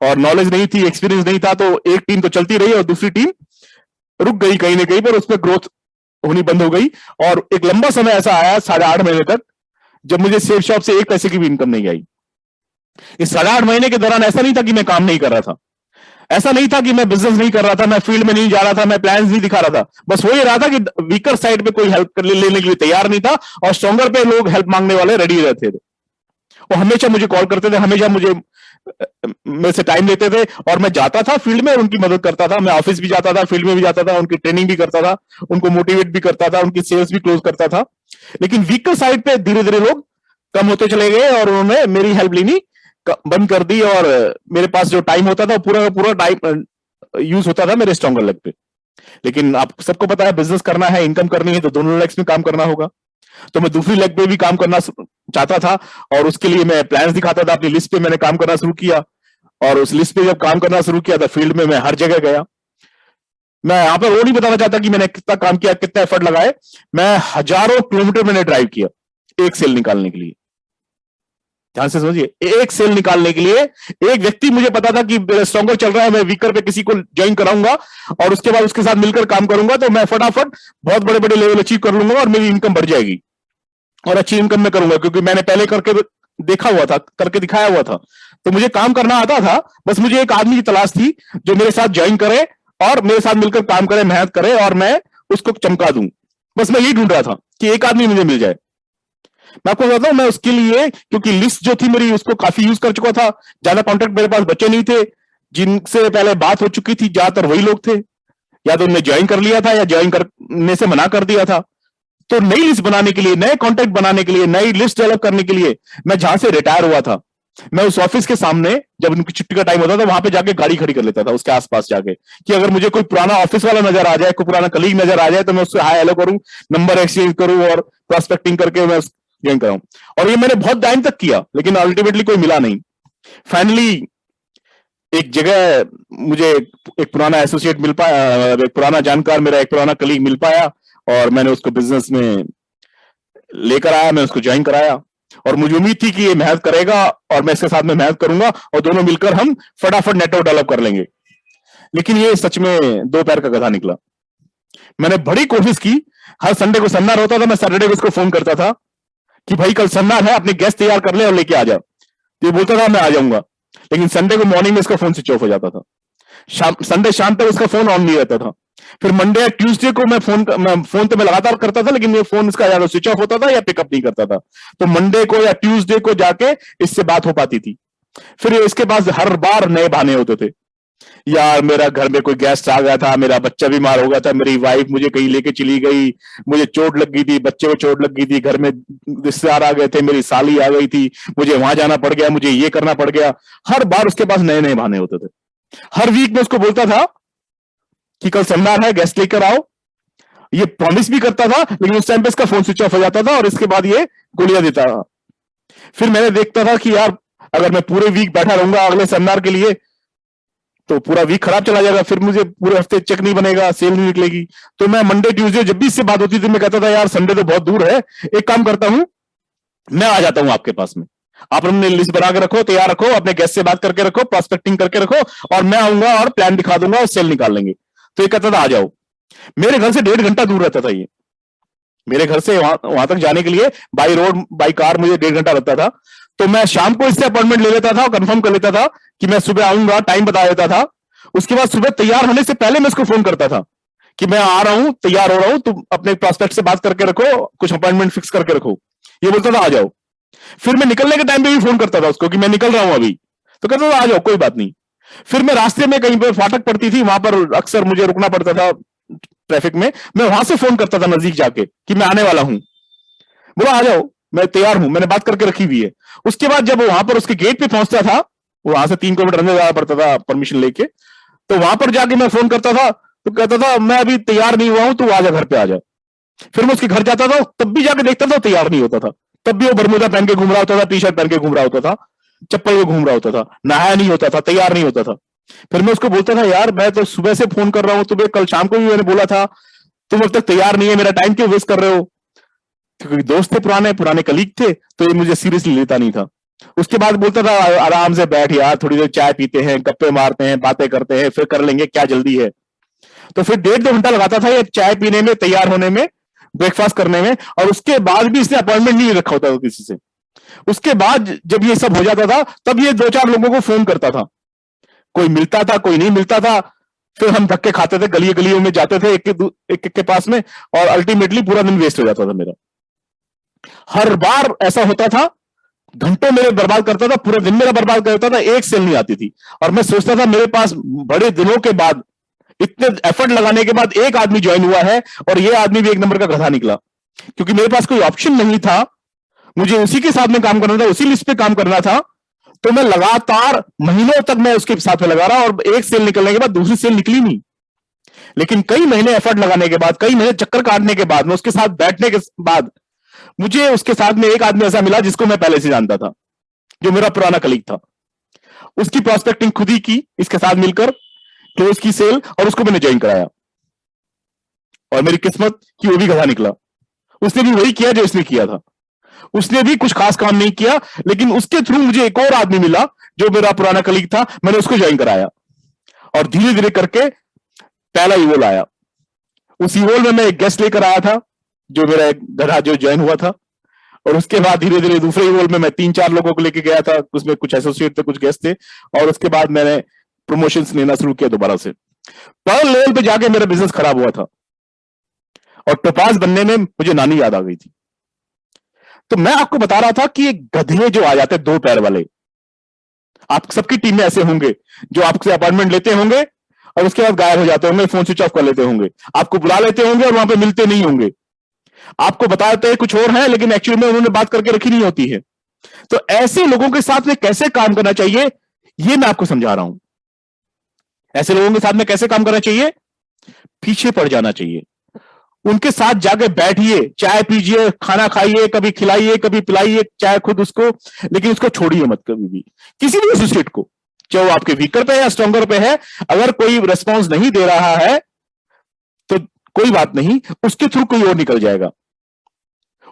और नॉलेज नहीं थी, एक्सपीरियंस नहीं था, तो एक टीम तो चलती रही और दूसरी टीम रुक गई कहीं ना कहीं पर, उसमें ग्रोथ होनी बंद हो गई। और एक लंबा समय ऐसा आया 8.5 महीने तक जब मुझे सेफ शॉप से एक पैसे की भी इनकम नहीं आई। इस 8.5 महीने के दौरान ऐसा नहीं था कि मैं काम नहीं कर रहा था, ऐसा नहीं था कि मैं बिजनेस नहीं कर रहा था, मैं फील्ड में नहीं जा रहा था, मैं प्लान्स नहीं दिखा रहा था, बस वो ये रहा था कि वीकर साइड पे कोई हेल्प लेने के लिए तैयार नहीं था और स्ट्रॉन्गर पे लोग हेल्प मांगने वाले रेडी रहते थे। वो हमेशा मुझे कॉल करते थे, हमेशा मुझे मेरे से टाइम लेते थे, और मैं जाता था फील्ड में, उनकी मदद करता था, मैं ऑफिस भी जाता था, फील्ड में भी जाता था, उनकी ट्रेनिंग भी करता था, उनको मोटिवेट भी करता था, उनकी सेल्स भी क्लोज करता था। लेकिन वीकर साइड पे धीरे धीरे लोग कम होते चले गए और उन्होंने मेरी हेल्प लेनी बंद कर दी, और मेरे पास जो टाइम होता था पूरा पूरा टाइम यूज होता था मेरे स्ट्रॉन्गर लेग पे। लेकिन आप सबको पता है बिजनेस करना है, इनकम करनी है, तो दोनों लेग्स में काम करना होगा। तो मैं दूसरी लेग पे भी काम करना चाहता था, और उसके लिए मैं प्लान्स दिखाता था, अपनी लिस्ट पे मैंने काम करना शुरू किया, और उस लिस्ट पे जब काम करना शुरू किया तो फील्ड में मैं हर जगह गया। मैं यहाँ पे वो नहीं बताना चाहता कि मैंने कितना काम किया, कितना एफर्ट लगाए, मैं हजारों किलोमीटर मैंने ड्राइव किया एक सेल निकालने के लिए। ध्यान से समझिए, एक सेल निकालने के लिए एक व्यक्ति, मुझे पता था कि स्ट्रॉन्गर चल रहा है, मैं वीकर पे किसी को ज्वाइन कराऊंगा और उसके बाद उसके साथ मिलकर काम करूंगा, तो मैं फटाफट बहुत बड़े बड़े लेवल अचीव कर लूंगा और मेरी इनकम बढ़ जाएगी और अच्छी इनकम में करूंगा, क्योंकि मैंने पहले करके देखा हुआ था, करके दिखाया हुआ था। तो मुझे काम करना आता था, बस मुझे एक आदमी की तलाश थी जो मेरे साथ ज्वाइन करे और मेरे साथ मिलकर काम करे, मेहनत करे, और मैं उसको चमका दूं। बस मैं यही ढूंढ रहा था कि एक आदमी मुझे मिल जाए। मैं आपको बताता हूं, मैं उसके लिए, क्योंकि लिस्ट जो थी मेरी उसको काफी यूज कर चुका था, ज्यादा कॉन्टेक्ट मेरे पास बचे नहीं थे, जिनसे पहले बात हो चुकी थी ज्यादातर वही लोग थे, या तो उन्हें ज्वाइन कर लिया था या ज्वाइन करने से मना कर दिया था। तो नई लिस्ट बनाने के लिए, नए कॉन्टेक्ट बनाने के लिए, नई लिस्ट डेवलप करने के लिए, मैं जहां से रिटायर हुआ था, मैं उस ऑफिस के सामने जब उनकी छुट्टी का टाइम होता था वहां पे जाके गाड़ी खड़ी कर लेता था उसके आसपास जाके, कि अगर मुझे कोई पुराना ऑफिस वाला नजर आ जाए, कोई पुराना कलीग नजर आ जाए, तो मैं उससे हाय हेलो करूं, नंबर एक्सचेंज करूं और प्रोस्पेक्टिंग करके मैं ज्वाइन कराऊं। और ये मैंने बहुत टाइम तक किया, लेकिन अल्टीमेटली कोई मिला नहीं। फाइनली एक जगह मुझे एक पुराना एसोसिएट मिल पाया, एक पुराना जानकार, मेरा एक पुराना कलीग मिल पाया, और मैंने उसको बिजनेस में लेकर आया, मैं उसको ज्वाइन कराया, और मुझे उम्मीद थी कि ये मेहनत करेगा और मैं इसके साथ में मेहनत करूंगा और दोनों मिलकर हम फटाफट नेटवर्क डेवलप कर लेंगे। लेकिन ये सच में दो पैर का गधा निकला। मैंने बड़ी कोशिश की, हर संडे को सेमिनार होता था, मैं सैटरडे को उसको फोन करता था कि भाई कल सेमिनार है, अपने गेस्ट तैयार कर ले और लेके आ जा। तो ये बोलता था मैं आ जाऊंगा, लेकिन संडे को मॉर्निंग में इसका फोन स्विच ऑफ हो जाता था, संडे शाम तक उसका फोन ऑन नहीं रहता था। फिर मंडे या ट्यूसडे को मैं फोन तो मैं लगातार करता था, लेकिन ये फोन इसका या तो स्विच ऑफ होता था या पिकअप नहीं करता था। तो मंडे को या ट्यूसडे को जाके इससे बात हो पाती थी। फिर इसके पास हर बार नए बहाने होते थे, यार मेरा घर में कोई गेस्ट आ गया था, मेरा बच्चा बीमार हो गया था, मेरी वाइफ मुझे कहीं लेके चली गई, मुझे चोट लग गई थी, बच्चे को चोट लग गई थी, घर में रिश्तेदार आ गए थे, मेरी साली आ गई थी, मुझे वहां जाना पड़ गया, मुझे ये करना पड़ गया। हर बार उसके पास नए नए बहाने होते थे। हर वीक में उसको बोलता था कि कल सेमिनार है, गेस्ट लेकर आओ, ये प्रॉमिस भी करता था, लेकिन उस टाइम पे इसका फोन स्विच ऑफ हो जाता था और इसके बाद ये गोलियां देता था। फिर मैंने देखता था कि यार अगर मैं पूरे वीक बैठा रहूंगा अगले सेमिनार के लिए तो पूरा वीक खराब चला जाएगा, फिर मुझे पूरे हफ्ते चेक नहीं बनेगा, सेल नहीं निकलेगी। तो मैं मंडे ट्यूसडे जब भी इससे बात होती थी मैं कहता था यार संडे तो बहुत दूर है, एक काम करता हूं मैं आ जाता हूं आपके पास में, आप अपने लिस्ट बना के रखो, तैयार रखो, अपने गेस्ट से बात करके रखो, प्रोस्पेक्टिंग करके रखो, और मैं आऊंगा और प्लान दिखा दूंगा और सेल निकाल लेंगे। तो ये कहता था आ जाओ। मेरे घर से 1.5 घंटा दूर रहता था ये, मेरे घर से वहां तक जाने के लिए बाई रोड बाई कार मुझे 1.5 घंटा लगता था। तो मैं शाम को इससे अपॉइंटमेंट ले लेता था और कंफर्म कर लेता था कि मैं सुबह आऊंगा, टाइम बता देता था। उसके बाद सुबह तैयार होने से पहले मैं उसको फोन करता था कि मैं आ रहा हूं, तैयार हो रहा हूं, तुम अपने प्रोस्पेक्ट से बात करके रखो, कुछ अपॉइंटमेंट फिक्स करके रखो। ये बोलता था आ जाओ। फिर मैं निकलने के टाइम पे भी फोन करता था उसको कि मैं निकल रहा हूं अभी, तो कहता था आ जाओ, कोई बात नहीं। फिर मैं रास्ते में कहीं पर फाटक पड़ती थी, वहां पर अक्सर मुझे रुकना पड़ता था ट्रैफिक में, मैं वहां से फोन करता था नजदीक जाके कि मैं आने वाला हूं। बोला आ जाओ, मैं तैयार हूं, मैंने बात करके रखी हुई है। उसके बाद जब वहां पर उसके गेट पे पहुंचता था, वहां से 3 किलोमीटर अंदर जाना पड़ता था परमिशन लेके, तो वहां पर जाके मैं फोन करता था तो कहता था मैं अभी तैयार नहीं हुआ हूं, तू आ जा, घर पे आ जा। फिर मैं उसके घर जाता था, तब भी जाके देखता था तैयार नहीं होता था, तब भी वो बरमूडा पहन के घूम रहा होता था, टी शर्ट पहन के घूम रहा होता था, चप्पल में घूम रहा होता था, नहाया नहीं होता था, तैयार नहीं होता था। फिर मैं उसको बोलता था यार मैं तो सुबह से फोन कर रहा हूं तुम्हें, कल शाम को भी मैंने बोला था, तुम अब तक तैयार नहीं है, मेरा टाइम क्यों वेस्ट कर रहे हो। क्योंकि दोस्त थे, पुराने पुराने कलीग थे, तो ये मुझे सीरियसली लेता नहीं था। उसके बाद बोलता था आराम से बैठ यार, थोड़ी देर चाय पीते हैं, गप्पे मारते हैं, बातें करते हैं, फिर कर लेंगे, क्या जल्दी है। तो फिर 1.5-2 घंटा लगाता था ये चाय पीने में, तैयार होने में, ब्रेकफास्ट करने में, और उसके बाद भी इसने अपॉइंटमेंट नहीं रखा होता था किसी से। उसके बाद जब ये सब हो जाता था तब ये 2-4 लोगों को फोन करता था, कोई मिलता था, कोई नहीं मिलता था। फिर हम धक्के खाते थे, गली गलियों में जाते थे एक के पास में, और अल्टीमेटली पूरा दिन वेस्ट हो जाता था मेरा। हर बार ऐसा होता था, घंटों मेरे बर्बाद करता था, पूरा दिन मेरा बर्बाद करता था, एक सेल नहीं आती थी। और मैं सोचता था मेरे पास बड़े दिनों के बाद, इतने एफर्ट लगाने के बाद एक आदमी ज्वाइन हुआ है, और ये आदमी भी एक नंबर का गधा निकला, क्योंकि मेरे पास कोई ऑप्शन नहीं था, मुझे उसी के साथ में काम करना था, उसी लिस्ट पे काम करना था। तो मैं लगातार महीनों तक मैं उसके साथ में लगा रहा, और एक सेल निकलने के बाद दूसरी सेल निकली नहीं। लेकिन कई महीने एफर्ट लगाने के बाद, कई महीने चक्कर काटने के बाद, मैं उसके साथ बैठने के बाद, मुझे उसके साथ में एक आदमी ऐसा मिला जिसको मैं पहले से जानता था, जो मेरा पुराना कलीग था। उसकी प्रोस्पेक्टिंग खुद ही की, इसके साथ मिलकर क्लोज की सेल, और उसको मैंने ज्वाइन कराया। और मेरी किस्मत कि वो भी गधा निकला, उसने भी वही किया जो इसने किया था। उसने भी कुछ खास काम नहीं किया, लेकिन उसके थ्रू मुझे एक और आदमी मिला जो मेरा पुराना कलीग था, मैंने उसको ज्वाइन कराया, और धीरे धीरे करके पहला ईवोल आया। उस ईवोल में मैं एक गेस्ट लेकर आया था, जो मेरा एक गधा जो ज्वाइन हुआ था। और उसके बाद धीरे धीरे दूसरे ईवोल में मैं 3-4 लोगों को लेके गया था, उसमें कुछ एसोसिएट थे, कुछ गेस्ट थे। और उसके बाद मैंने प्रमोशंस लेना शुरू किया दोबारा से। पर लेवल पे जाके मेरा बिजनेस खराब हुआ था, और टोपाज बनने में मुझे नानी याद आ गई थी। तो मैं आपको बता रहा था कि ये गधे जो आ जाते हैं 2 पैर वाले, आप सबकी टीम में ऐसे होंगे जो आपसे अपॉइंटमेंट लेते होंगे और उसके बाद गायब हो जाते होंगे, फोन स्विच ऑफ कर लेते होंगे, आपको बुला लेते होंगे और वहां पे मिलते नहीं होंगे, आपको बताते हैं कुछ और है, लेकिन एक्चुअली में उन्होंने बात करके रखी नहीं होती है। तो ऐसे लोगों के साथ में कैसे काम करना चाहिए, ये मैं आपको समझा रहा हूं। ऐसे लोगों के साथ में कैसे काम करना चाहिए, पीछे पड़ जाना चाहिए, उनके साथ जाके बैठिए, चाय पीजिए, खाना खाइए, कभी खिलाइए, कभी पिलाइए चाय खुद उसको, लेकिन उसको छोड़िए मत कभी भी, किसी भी एसोसिएट को, चाहे वो आपके वीकर पे है या स्ट्रॉन्गर पे है। अगर कोई रेस्पॉन्स नहीं दे रहा है तो कोई बात नहीं, उसके थ्रू कोई और निकल जाएगा।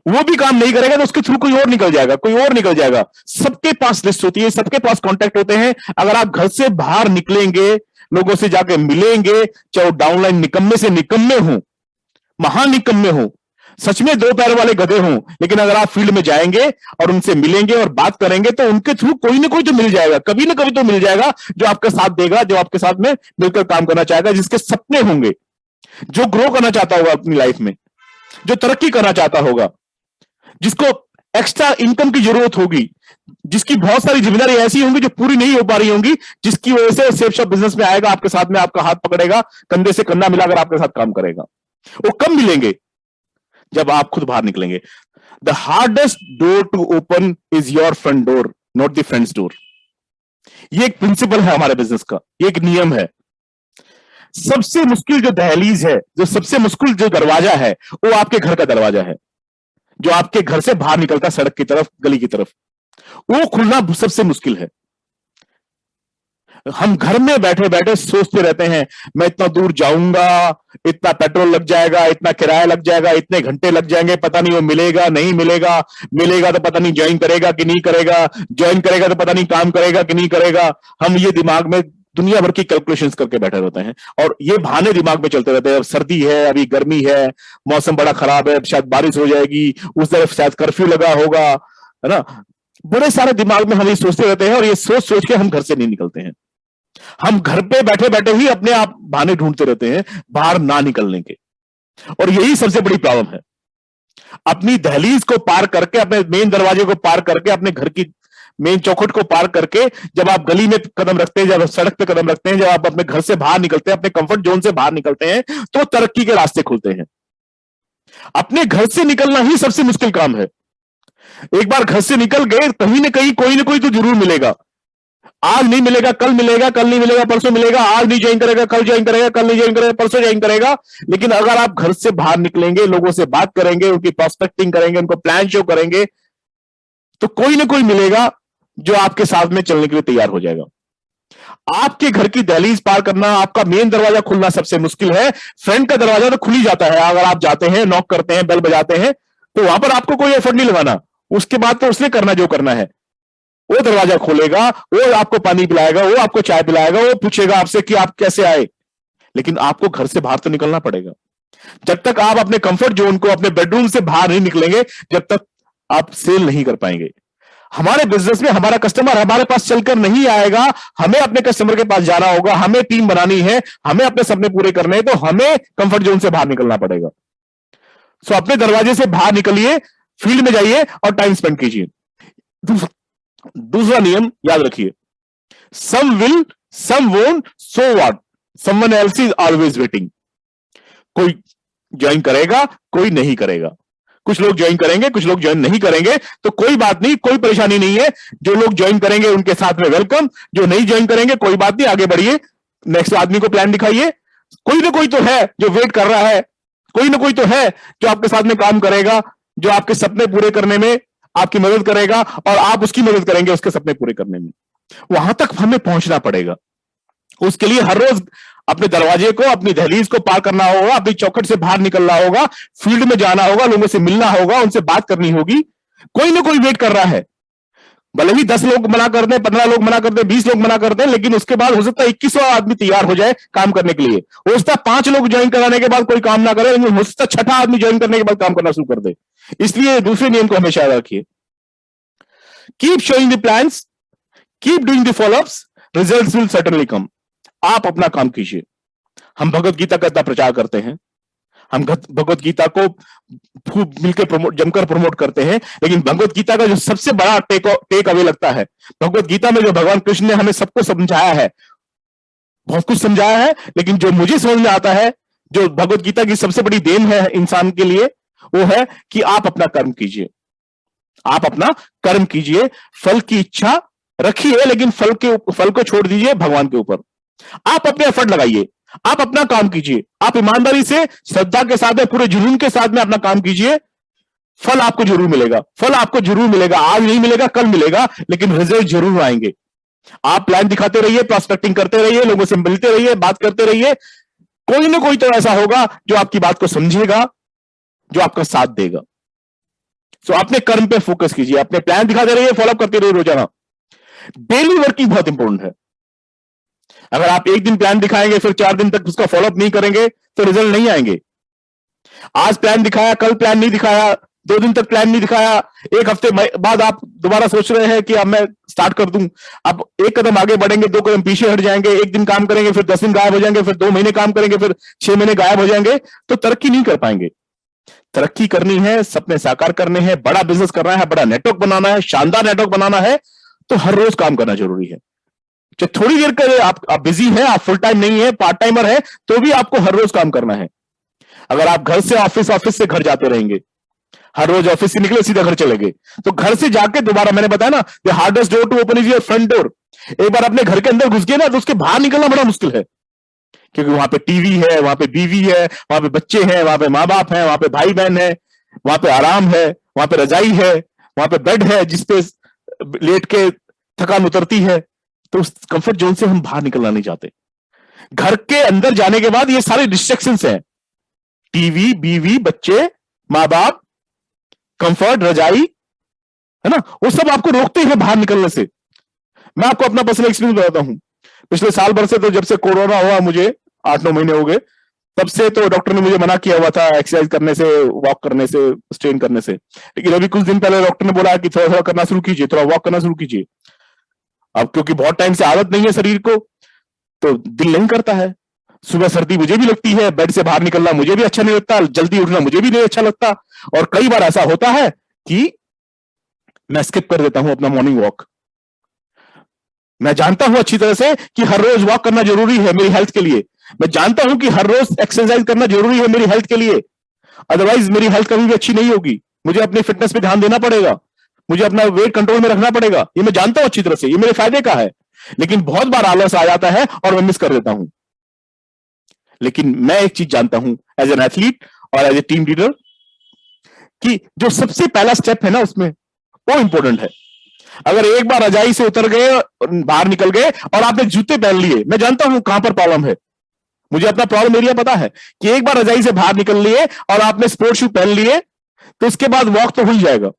वो भी काम नहीं करेगा तो उसके थ्रू कोई और निकल जाएगा, कोई और निकल जाएगा। सबके पास लिस्ट होती है, सबके पास कॉन्टैक्ट होते हैं। अगर आप घर से बाहर निकलेंगे, लोगों से जाके मिलेंगे, चाहे वो डाउनलाइन निकम्मे से निकम्मे हो, महान निकम्मे हो, सच में 2 पैर वाले गधे हों, लेकिन अगर आप फील्ड में जाएंगे और उनसे मिलेंगे और बात करेंगे तो उनके थ्रू कोई ना कोई तो मिल जाएगा, कभी ना कभी तो मिल जाएगा, जो आपका साथ देगा, जो आपके साथ में मिलकर काम करना चाहेगा, जिसके सपने होंगे, जो ग्रो करना चाहता होगा अपनी लाइफ में, जो तरक्की करना चाहता होगा, जिसको एक्स्ट्रा इनकम की जरूरत होगी, जिसकी बहुत सारी जिम्मेदारी ऐसी होंगी जो पूरी नहीं हो पा रही होंगी, जिसकी वजह से सेफ शॉप बिजनेस में आएगा, आपके साथ में आपका हाथ पकड़ेगा, कंधे से कंधा मिलाकर आपके साथ काम करेगा। वो कब मिलेंगे, जब आप खुद बाहर निकलेंगे। The hardest door to open is your front door, not the friends door. ये एक प्रिंसिपल है हमारे बिजनेस का, ये एक नियम है। सबसे मुश्किल जो दहलीज है, जो सबसे मुश्किल जो दरवाजा है, वो आपके घर का दरवाजा है, जो आपके घर से बाहर निकलता सड़क की तरफ, गली की तरफ, वो खुलना सबसे मुश्किल है। हम घर में बैठे बैठे सोचते रहते हैं मैं इतना दूर जाऊंगा, इतना पेट्रोल लग जाएगा, इतना किराया लग जाएगा, इतने घंटे लग जाएंगे, पता नहीं वो मिलेगा नहीं मिलेगा, मिलेगा तो पता नहीं ज्वाइन करेगा कि नहीं करेगा, ज्वाइन करेगा तो पता नहीं काम करेगा कि नहीं करेगा। हम ये दिमाग में दुनिया भर की कैलकुलेशंस करके बैठे रहते हैं और ये बहाने दिमाग में चलते रहते हैं। अब सर्दी है, अभी गर्मी है, मौसम बड़ा खराब है, शायद बारिश हो जाएगी, उस तरफ शायद कर्फ्यू लगा होगा, है ना। बड़े सारे दिमाग में हम ये सोचते रहते हैं और ये सोच सोच के हम घर से नहीं निकलते हैं। हम घर पे बैठे बैठे ही अपने आप बहाने ढूंढते रहते हैं बाहर ना निकलने के, और यही सबसे बड़ी प्रॉब्लम है। अपनी दहलीज को पार करके, अपने मेन दरवाजे को पार करके, अपने घर की मेन चौखट को पार करके जब आप गली में कदम रखते हैं, जब आप सड़क पे कदम रखते हैं, जब आप अपने घर से बाहर निकलते हैं, अपने कंफर्ट जोन से बाहर निकलते हैं, तो तरक्की के रास्ते खुलते हैं। अपने घर से निकलना ही सबसे मुश्किल काम है। एक बार घर से निकल गए, कहीं ना कहीं कोई ना कोई तो जरूर मिलेगा। आज नहीं मिलेगा, कल मिलेगा, कल नहीं मिलेगा, परसों मिलेगा। आज नहीं ज्वाइन करेगा, कल ज्वाइन करेगा, कल नहीं ज्वाइन करेगा, परसों ज्वाइन करेगा। लेकिन अगर आप घर से बाहर निकलेंगे, लोगों से बात करेंगे, उनकी प्रोस्पेक्टिंग करेंगे, उनको प्लान शो करेंगे, तो कोई ना कोई मिलेगा जो आपके साथ में चलने के लिए तैयार हो जाएगा। आपके घर की दहलीज पार करना, आपका मेन दरवाजा खुलना सबसे मुश्किल है। फ्रेंड का दरवाजा तो खुल ही जाता है। अगर आप जाते हैं, नॉक करते हैं, बेल बजाते हैं, तो वहां पर आपको कोई एफर्ट नहीं लगाना। उसके बाद तो उसने करना जो करना है। वो दरवाजा खोलेगा, वो आपको पानी पिलाएगा, वो आपको चाय पिलाएगा, वो पूछेगा आपसे कि आप कैसे आए। लेकिन आपको घर से बाहर तो निकलना पड़ेगा। जब तक आप अपने कंफर्ट जोन को, अपने बेडरूम से बाहर नहीं निकलेंगे, जब तक आप सेल नहीं कर पाएंगे। हमारे बिजनेस में हमारा कस्टमर हमारे पास चलकर नहीं आएगा, हमें अपने कस्टमर के पास जाना होगा, हमें टीम बनानी है, हमें अपने सपने पूरे करने हैं, तो हमें कंफर्ट जोन से बाहर निकलना पड़ेगा। सो अपने दरवाजे से बाहर निकलिए, फील्ड में जाइए और टाइम स्पेंड कीजिए। दूसरा नियम याद रखिए, some will, some won't, so what, someone else is always waiting. कोई ज्वाइन करेगा, कोई नहीं करेगा। कुछ लोग ज्वाइन करेंगे, कुछ लोग ज्वाइन नहीं करेंगे, तो कोई बात नहीं, कोई परेशानी नहीं है। जो लोग ज्वाइन करेंगे उनके साथ में वेलकम, जो नहीं ज्वाइन करेंगे कोई बात नहीं, आगे बढ़िए, नेक्स्ट आदमी को प्लान दिखाइए। कोई ना कोई तो है जो वेट कर रहा है, कोई ना कोई तो है जो आपके साथ में काम करेगा, जो आपके सपने पूरे करने में आपकी मदद करेगा और आप उसकी मदद करेंगे उसके सपने पूरे करने में। वहां तक हमें पहुंचना पड़ेगा। उसके लिए हर रोज अपने दरवाजे को, अपनी दहलीज को पार करना होगा, अपनी चौखट से बाहर निकलना होगा, फील्ड में जाना होगा, लोगों से मिलना होगा, उनसे बात करनी होगी। कोई ना कोई वेट कर रहा है। भले ही 10 लोग मना कर दें, 15 लोग मना कर दें, 20 लोग मना कर दें, लेकिन उसके बाद हो सकता है 21वां आदमी तैयार हो जाए काम करने के लिए। हो सकता है 5 लोग ज्वाइन कराने के बाद कोई काम ना करे, लेकिन हो सकता है 6ठा आदमी ज्वाइन करने के बाद काम करना शुरू कर दे। इसलिए दूसरे नियम को हमेशा याद रखिए, keep showing the plans, keep doing the follow-ups, results will certainly come. आप अपना काम कीजिए। हम भगवत गीता का इतना प्रचार करते हैं, हम भगवत गीता को खूब मिलकर जमकर प्रमोट करते हैं, लेकिन भगवत गीता का जो सबसे बड़ा टेक अवे लगता है, भगवत गीता में जो भगवान कृष्ण ने हमें सबको समझाया है, बहुत कुछ समझाया है, लेकिन जो मुझे समझ में आता है, जो भगवत गीता की सबसे बड़ी देन है इंसान के लिए, वो है कि आप अपना कर्म कीजिए। आप अपना कर्म कीजिए, फल की इच्छा रखिए, लेकिन फल को छोड़ दीजिए भगवान के ऊपर। आप अपने एफर्ट लगाइए, आप अपना काम कीजिए, आप ईमानदारी से, श्रद्धा के साथ में, पूरे जुनून के साथ में अपना काम कीजिए। फल आपको जरूर मिलेगा, फल आपको जरूर मिलेगा। आज नहीं मिलेगा, कल मिलेगा, लेकिन रिजल्ट जरूर आएंगे। आप प्लान दिखाते रहिए, प्रोस्पेक्टिंग करते रहिए, लोगों से मिलते रहिए, बात करते रहिए। कोई ना कोई तो ऐसा होगा जो आपकी बात को समझेगा, जो आपका साथ देगा। सो अपने कर्म पे फोकस कीजिए, अपने प्लान दिखाते रहिए, फॉलोअप करते रहिए रोजाना। डेली वर्किंग बहुत इंपॉर्टेंट है। अगर आप एक दिन प्लान दिखाएंगे, फिर 4 दिन तक उसका फॉलोअप नहीं करेंगे, तो रिजल्ट नहीं आएंगे। आज प्लान दिखाया, कल प्लान नहीं दिखाया, 2 दिन तक प्लान नहीं दिखाया, 1 हफ्ते बाद आप दोबारा सोच रहे हैं कि अब मैं स्टार्ट कर दूं। अब 1 कदम आगे बढ़ेंगे, 2 कदम पीछे हट जाएंगे, 1 दिन काम करेंगे, फिर 10 दिन गायब हो जाएंगे, फिर 2 महीने काम करेंगे, फिर 6 महीने गायब हो जाएंगे, तो तरक्की नहीं कर पाएंगे। तरक्की करनी है, सपने साकार करने हैं, बड़ा बिजनेस करना है, बड़ा नेटवर्क बनाना है, शानदार नेटवर्क बनाना है, तो हर रोज काम करना जरूरी है। जो थोड़ी देर के लिए आप बिजी हैं, आप फुल टाइम नहीं है, पार्ट टाइमर है, तो भी आपको हर रोज काम करना है। अगर आप घर से ऑफिस, ऑफिस से घर जाते रहेंगे, हर रोज ऑफिस से निकले सीधा घर चले गए, तो घर से जाके दोबारा, मैंने बताया ना, the hardest door to open is your front door. एक बार अपने घर के अंदर घुस गए ना, तो उसके बाहर निकलना बड़ा मुश्किल है, क्योंकि वहां पे टीवी है, वहां पे बीवी है, वहां पे बच्चे हैं, वहां पे माँ बाप है, वहां पे भाई बहन है, वहां पे आराम है, वहां पे रजाई है, वहां पे बेड है जिसपे लेट के थकान उतरती है। तो उस कंफर्ट जोन से हम बाहर निकलना नहीं चाहते। घर के अंदर जाने के बाद ये सारे डिस्ट्रैक्शंस हैं, टीवी, बीवी, बच्चे, माँ बाप, कंफर्ट, रजाई, है ना, वो सब आपको रोकते हैं बाहर निकलने से। मैं आपको अपना पर्सनल एक्सपीरियंस बताता हूं। पिछले साल भर से, तो जब से कोरोना हुआ मुझे 8-9 महीने हो गए, तब से तो डॉक्टर ने मुझे मना किया हुआ था एक्सरसाइज करने से, वॉक करने से, स्ट्रेन करने से। लेकिन अभी कुछ दिन पहले डॉक्टर ने बोला कि थोड़ा थोड़ा करना शुरू कीजिए, थोड़ा वॉक करना शुरू कीजिए। अब क्योंकि बहुत टाइम से आदत नहीं है शरीर को, तो दिल नहीं करता है। सुबह सर्दी मुझे भी लगती है, बेड से बाहर निकलना मुझे भी अच्छा नहीं लगता, जल्दी उठना मुझे भी नहीं अच्छा लगता, और कई बार ऐसा होता है कि मैं स्किप कर देता हूं अपना मॉर्निंग वॉक। मैं जानता हूं अच्छी तरह से कि हर रोज वॉक करना जरूरी है मेरी हेल्थ के लिए। मैं जानता हूं कि हर रोज एक्सरसाइज करना जरूरी है मेरी हेल्थ के लिए, अदरवाइज मेरी हेल्थ कभी भी अच्छी नहीं होगी। मुझे अपने फिटनेस पे ध्यान देना पड़ेगा, मुझे अपना वेट कंट्रोल में रखना पड़ेगा, ये मैं जानता हूं अच्छी तरह से, ये मेरे फायदे का है। लेकिन बहुत बार आलस आ जाता है और मैं मिस कर देता हूं। लेकिन मैं एक चीज जानता हूं एज एन एथलीट और एज ए टीम लीडर, कि जो सबसे पहला स्टेप है ना उसमें, वो इंपॉर्टेंट है। अगर एक बार रजाई से उतर गए, बाहर निकल गए और आपने जूते पहन लिए, मैं जानता हूं कहां पर प्रॉब्लम है, मुझे अपना प्रॉब्लम एरिया पता है, कि एक बार रजाई से बाहर निकल लिए और आपने स्पोर्ट्स शू पहन लिए, तो उसके बाद वॉक तो हो ही जाएगा।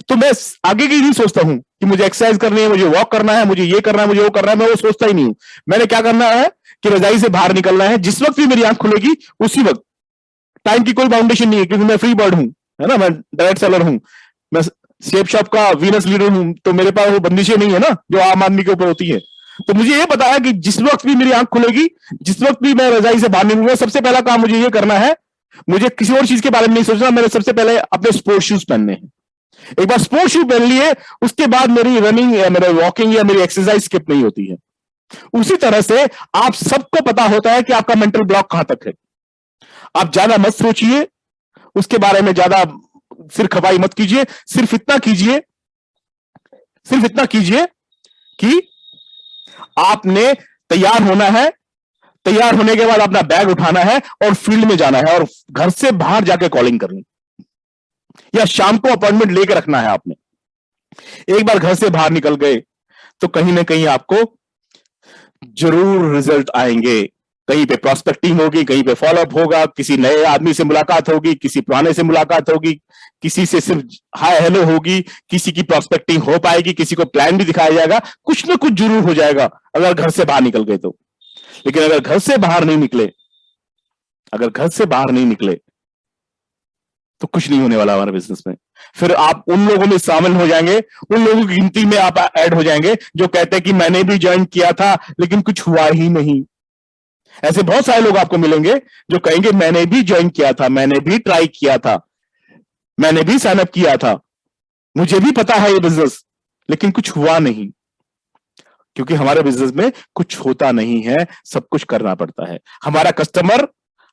तो मैं आगे की नहीं सोचता हूं कि मुझे एक्सरसाइज करनी है, मुझे वॉक करना है, मुझे ये करना है, मुझे वो करना है, मैं वो सोचता ही नहीं हूं। मैंने क्या करना है कि रजाई से बाहर निकलना है, जिस वक्त भी मेरी आंख खुलेगी उसी वक्त। टाइम की कोई बाउंडेशन नहीं है, क्योंकि मैं फ्री बर्ड हूं, है ना, मैं डायरेक्ट सेलर हूं, मैं शेप शॉप का वीनस लीडर हूं, तो मेरे पास वो बंदिशें नहीं है ना जो आम आदमी के ऊपर होती है। तो मुझे ये पता है कि जिस वक्त भी मेरी आंख खुलेगी, जिस वक्त भी मैं रजाई से बाहर निकलूंगा, सबसे पहला काम मुझे ये करना है, मुझे किसी और चीज के बारे में नहीं सोचना, मैंने सबसे पहले अपने स्पोर्ट्स शूज पहनने हैं। एक बार स्पोर्ट्स शू पहन लिए, उसके बाद मेरी रनिंग या मेरे वॉकिंग या मेरी एक्सरसाइज स्किप नहीं होती है। उसी तरह से आप सबको पता होता है कि आपका मेंटल ब्लॉक कहां तक है। आप ज्यादा मत सोचिए उसके बारे में, ज्यादा सिर खपाई मत कीजिए, सिर्फ इतना कीजिए, सिर्फ इतना कीजिए कि आपने तैयार होना है, तैयार होने के बाद अपना बैग उठाना है और फील्ड में जाना है, और घर से बाहर जाके कॉलिंग करनी, या शाम को अपॉइंटमेंट लेकर रखना है आपने। एक बार घर से बाहर निकल गए तो कहीं ना कहीं आपको जरूर रिजल्ट आएंगे। कहीं पे प्रॉस्पेक्टिंग होगी, कहीं पे फॉलोअप होगा, किसी नए आदमी से मुलाकात होगी, किसी पुराने से मुलाकात होगी, किसी से सिर्फ हाय हेलो होगी, किसी की प्रॉस्पेक्टिंग हो पाएगी, किसी को प्लान भी दिखाया जाएगा, कुछ ना कुछ जरूर हो जाएगा अगर घर से बाहर निकल गए तो। लेकिन अगर घर से बाहर नहीं निकले, अगर घर से बाहर नहीं निकले तो कुछ नहीं होने वाला हमारे बिजनेस में। फिर आप उन लोगों में शामिल हो जाएंगे, उन लोगों की गिनती में आप ऐड हो जाएंगे जो कहते हैं कि मैंने भी ज्वाइन किया था लेकिन कुछ हुआ ही नहीं। ऐसे बहुत सारे लोग आपको मिलेंगे जो कहेंगे मैंने भी ज्वाइन किया था, मैंने भी ट्राई किया था, मैंने भी साइन अप किया था, मुझे भी पता है ये बिजनेस, लेकिन कुछ हुआ नहीं। क्योंकि हमारे बिजनेस में कुछ होता नहीं है, सब कुछ करना पड़ता है। हमारा कस्टमर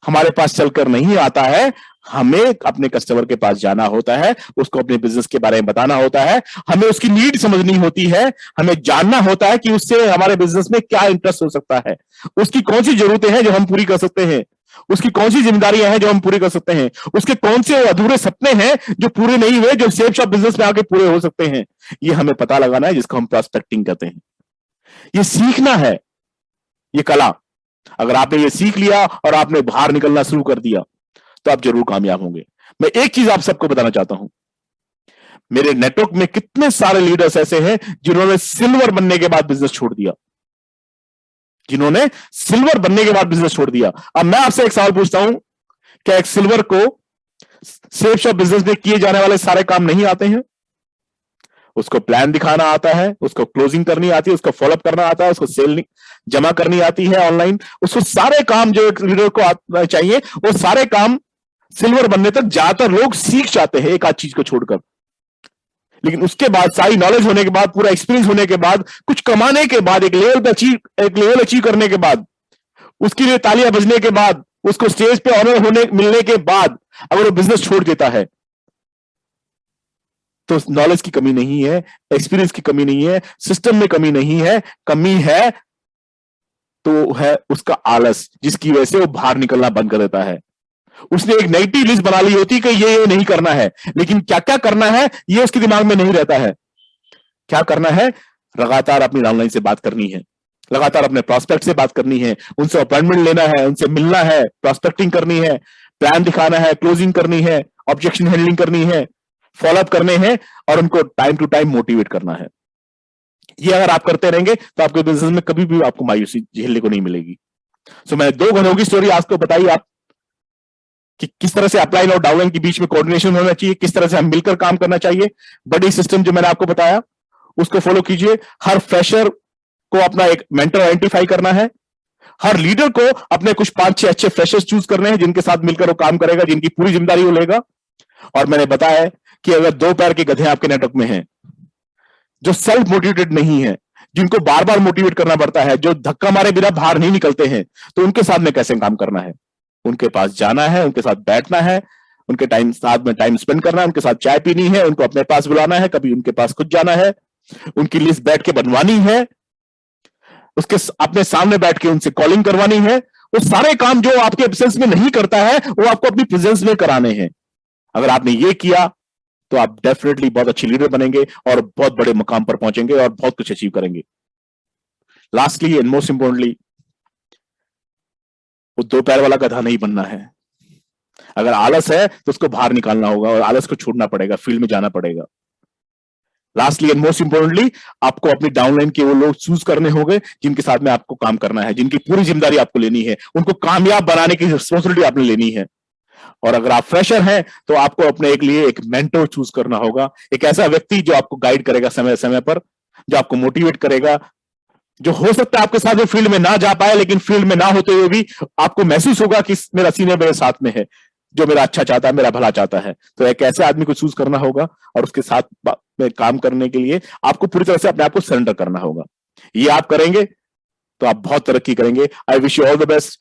हमारे पास चलकर नहीं आता है, हमें अपने कस्टमर के पास जाना होता है, उसको अपने बिजनेस के बारे में बताना होता है, हमें उसकी नीड समझनी होती है, हमें जानना होता है कि उससे हमारे बिजनेस में क्या इंटरेस्ट हो सकता है, उसकी कौन सी जरूरतें हैं जो हम पूरी कर सकते हैं, उसकी कौन सी जिम्मेदारियां हैं जो हम पूरी कर सकते हैं, उसके कौन से अधूरे सपने हैं जो पूरे नहीं हुए, जो शेप शॉप बिजनेस में आगे पूरे हो सकते हैं। ये हमें पता लगाना है, जिसको हम प्रॉस्पेक्टिंग कहते हैं। ये सीखना है, ये कला। अगर आपने ये सीख लिया और आपने बाहर निकलना शुरू कर दिया तो आप जरूर कामयाब होंगे। मैं एक चीज आप सबको बताना चाहता हूं, मेरे नेटवर्क में कितने सारे लीडर्स ऐसे हैं जिन्होंने सिल्वर बनने के बाद बिजनेस छोड़ दिया, जिन्होंने सिल्वर बनने के बाद बिजनेस छोड़ दिया। अब मैं आपसे एक सवाल पूछता हूं, क्या एक सिल्वर को सेफ शॉप बिजनेस में किए जाने वाले सारे काम नहीं आते हैं? उसको प्लान दिखाना आता है, उसको क्लोजिंग करनी आती है, उसको फॉलोअप करना आता है, उसको सेल जमा करनी आती है ऑनलाइन, उसको सारे काम जो एक लीडर को आना चाहिए, वो सारे काम सिल्वर बनने तक ज्यादातर लोग सीख जाते हैं एक आध चीज को छोड़कर। लेकिन उसके बाद सारी नॉलेज होने के बाद, पूरा एक्सपीरियंस होने के बाद, कुछ कमाने के बाद, एक लेवल अचीव करने के बाद, उसके लिए तालियां बजने के बाद, उसको स्टेज पे ऑनर होने मिलने के बाद अगर वो बिजनेस छोड़ देता है तो नॉलेज की कमी नहीं है, एक्सपीरियंस की कमी नहीं है, सिस्टम में कमी नहीं है, कमी है तो है उसका आलस, जिसकी वजह से वो बाहर निकलना बंद कर देता है। उसने एक नेगेटिव लिस्ट बना ली होती कि ये नहीं करना है, लेकिन क्या क्या करना है ये उसके दिमाग में नहीं रहता है। क्या करना है? लगातार अपनी डाउनलाइन से बात करनी है, लगातार अपने प्रॉस्पेक्ट से बात करनी है, उनसे अपॉइंटमेंट लेना है, उनसे मिलना है, प्रॉस्पेक्टिंग करनी है, प्लान दिखाना है, क्लोजिंग करनी है, ऑब्जेक्शन हैंडलिंग करनी है, फॉलोअप करने हैं और उनको टाइम टू टाइम मोटिवेट करना है। ये अगर आप करते रहेंगे तो आपके बिजनेस में कभी भी आपको मायूसी झेलने को नहीं मिलेगी। सो मैंने 2 घरों की स्टोरी आपको बताई, आप कि किस तरह से अपलाइन और डाउनलाइन के बीच में कोऑर्डिनेशन होना चाहिए, किस तरह से हम मिलकर काम करना चाहिए। बड़ी सिस्टम जो मैंने आपको बताया उसको फॉलो कीजिए। हर फ्रेशर को अपना एक मेंटर आइडेंटिफाई करना है। हर लीडर को अपने कुछ 5-6 अच्छे फ्रेशर्स चूज करने हैं जिनके साथ मिलकर वो काम करेगा, जिनकी पूरी जिम्मेदारी वो लेगा। और मैंने बताया कि अगर 2 पैर के गधे आपके नेटवर्क में हैं, जो सेल्फ मोटिवेटेड नहीं है, जिनको बार बार मोटिवेट करना पड़ता है, जो धक्का मारे बिना बाहर नहीं निकलते हैं, तो उनके साथ में कैसे काम करना है? उनके पास जाना है, उनके साथ बैठना है, उनके साथ में टाइम स्पेंड करना है, उनके साथ चाय पीनी है, उनको अपने पास बुलाना है, कभी उनके पास खुद जाना है, उनकी लिस्ट बैठ के बनवानी है, उसके अपने सामने बैठ के उनसे कॉलिंग करवानी है। वो सारे काम जो आपके एब्सेंस में नहीं करता है वो आपको अपनी प्रेजेंस में कराने हैं। अगर आपने ये किया तो आप डेफिनेटली बहुत अच्छे लीडर बनेंगे और बहुत बड़े मुकाम पर पहुंचेंगे और बहुत कुछ अचीव करेंगे। लास्टली एंड मोस्ट इंपॉर्टेंटली, वो 2 पैर वाला गधा नहीं बनना है। अगर आलस है तो उसको बाहर निकालना होगा और आलस को छोड़ना पड़ेगा, फील्ड में जाना पड़ेगा। लास्टली एंड मोस्ट इंपॉर्टेंटली, आपको अपनी डाउनलाइन के वो लोग चूज करने होंगे जिनके साथ में आपको काम करना है, जिनकी पूरी जिम्मेदारी आपको लेनी है, उनको कामयाब बनाने की रिस्पॉन्सिबिलिटी आपने लेनी है। और अगर आप फ्रेशर हैं तो आपको अपने एक लिए एक मेंटर चूज करना होगा, एक ऐसा व्यक्ति जो आपको गाइड करेगा समय समय पर, जो आपको मोटिवेट करेगा, जो हो सकता है आपके साथ में फील्ड में ना जा पाए, लेकिन फील्ड में ना होते हुए भी आपको महसूस होगा कि मेरा सीनियर मेरे साथ में है, जो मेरा अच्छा चाहता है, मेरा भला चाहता है। तो एक ऐसे आदमी को चूज करना होगा और उसके साथ में काम करने के लिए आपको पूरी तरह से अपने आप को सरेंडर करना होगा। ये आप करेंगे तो आप बहुत तरक्की करेंगे। I wish you all the best.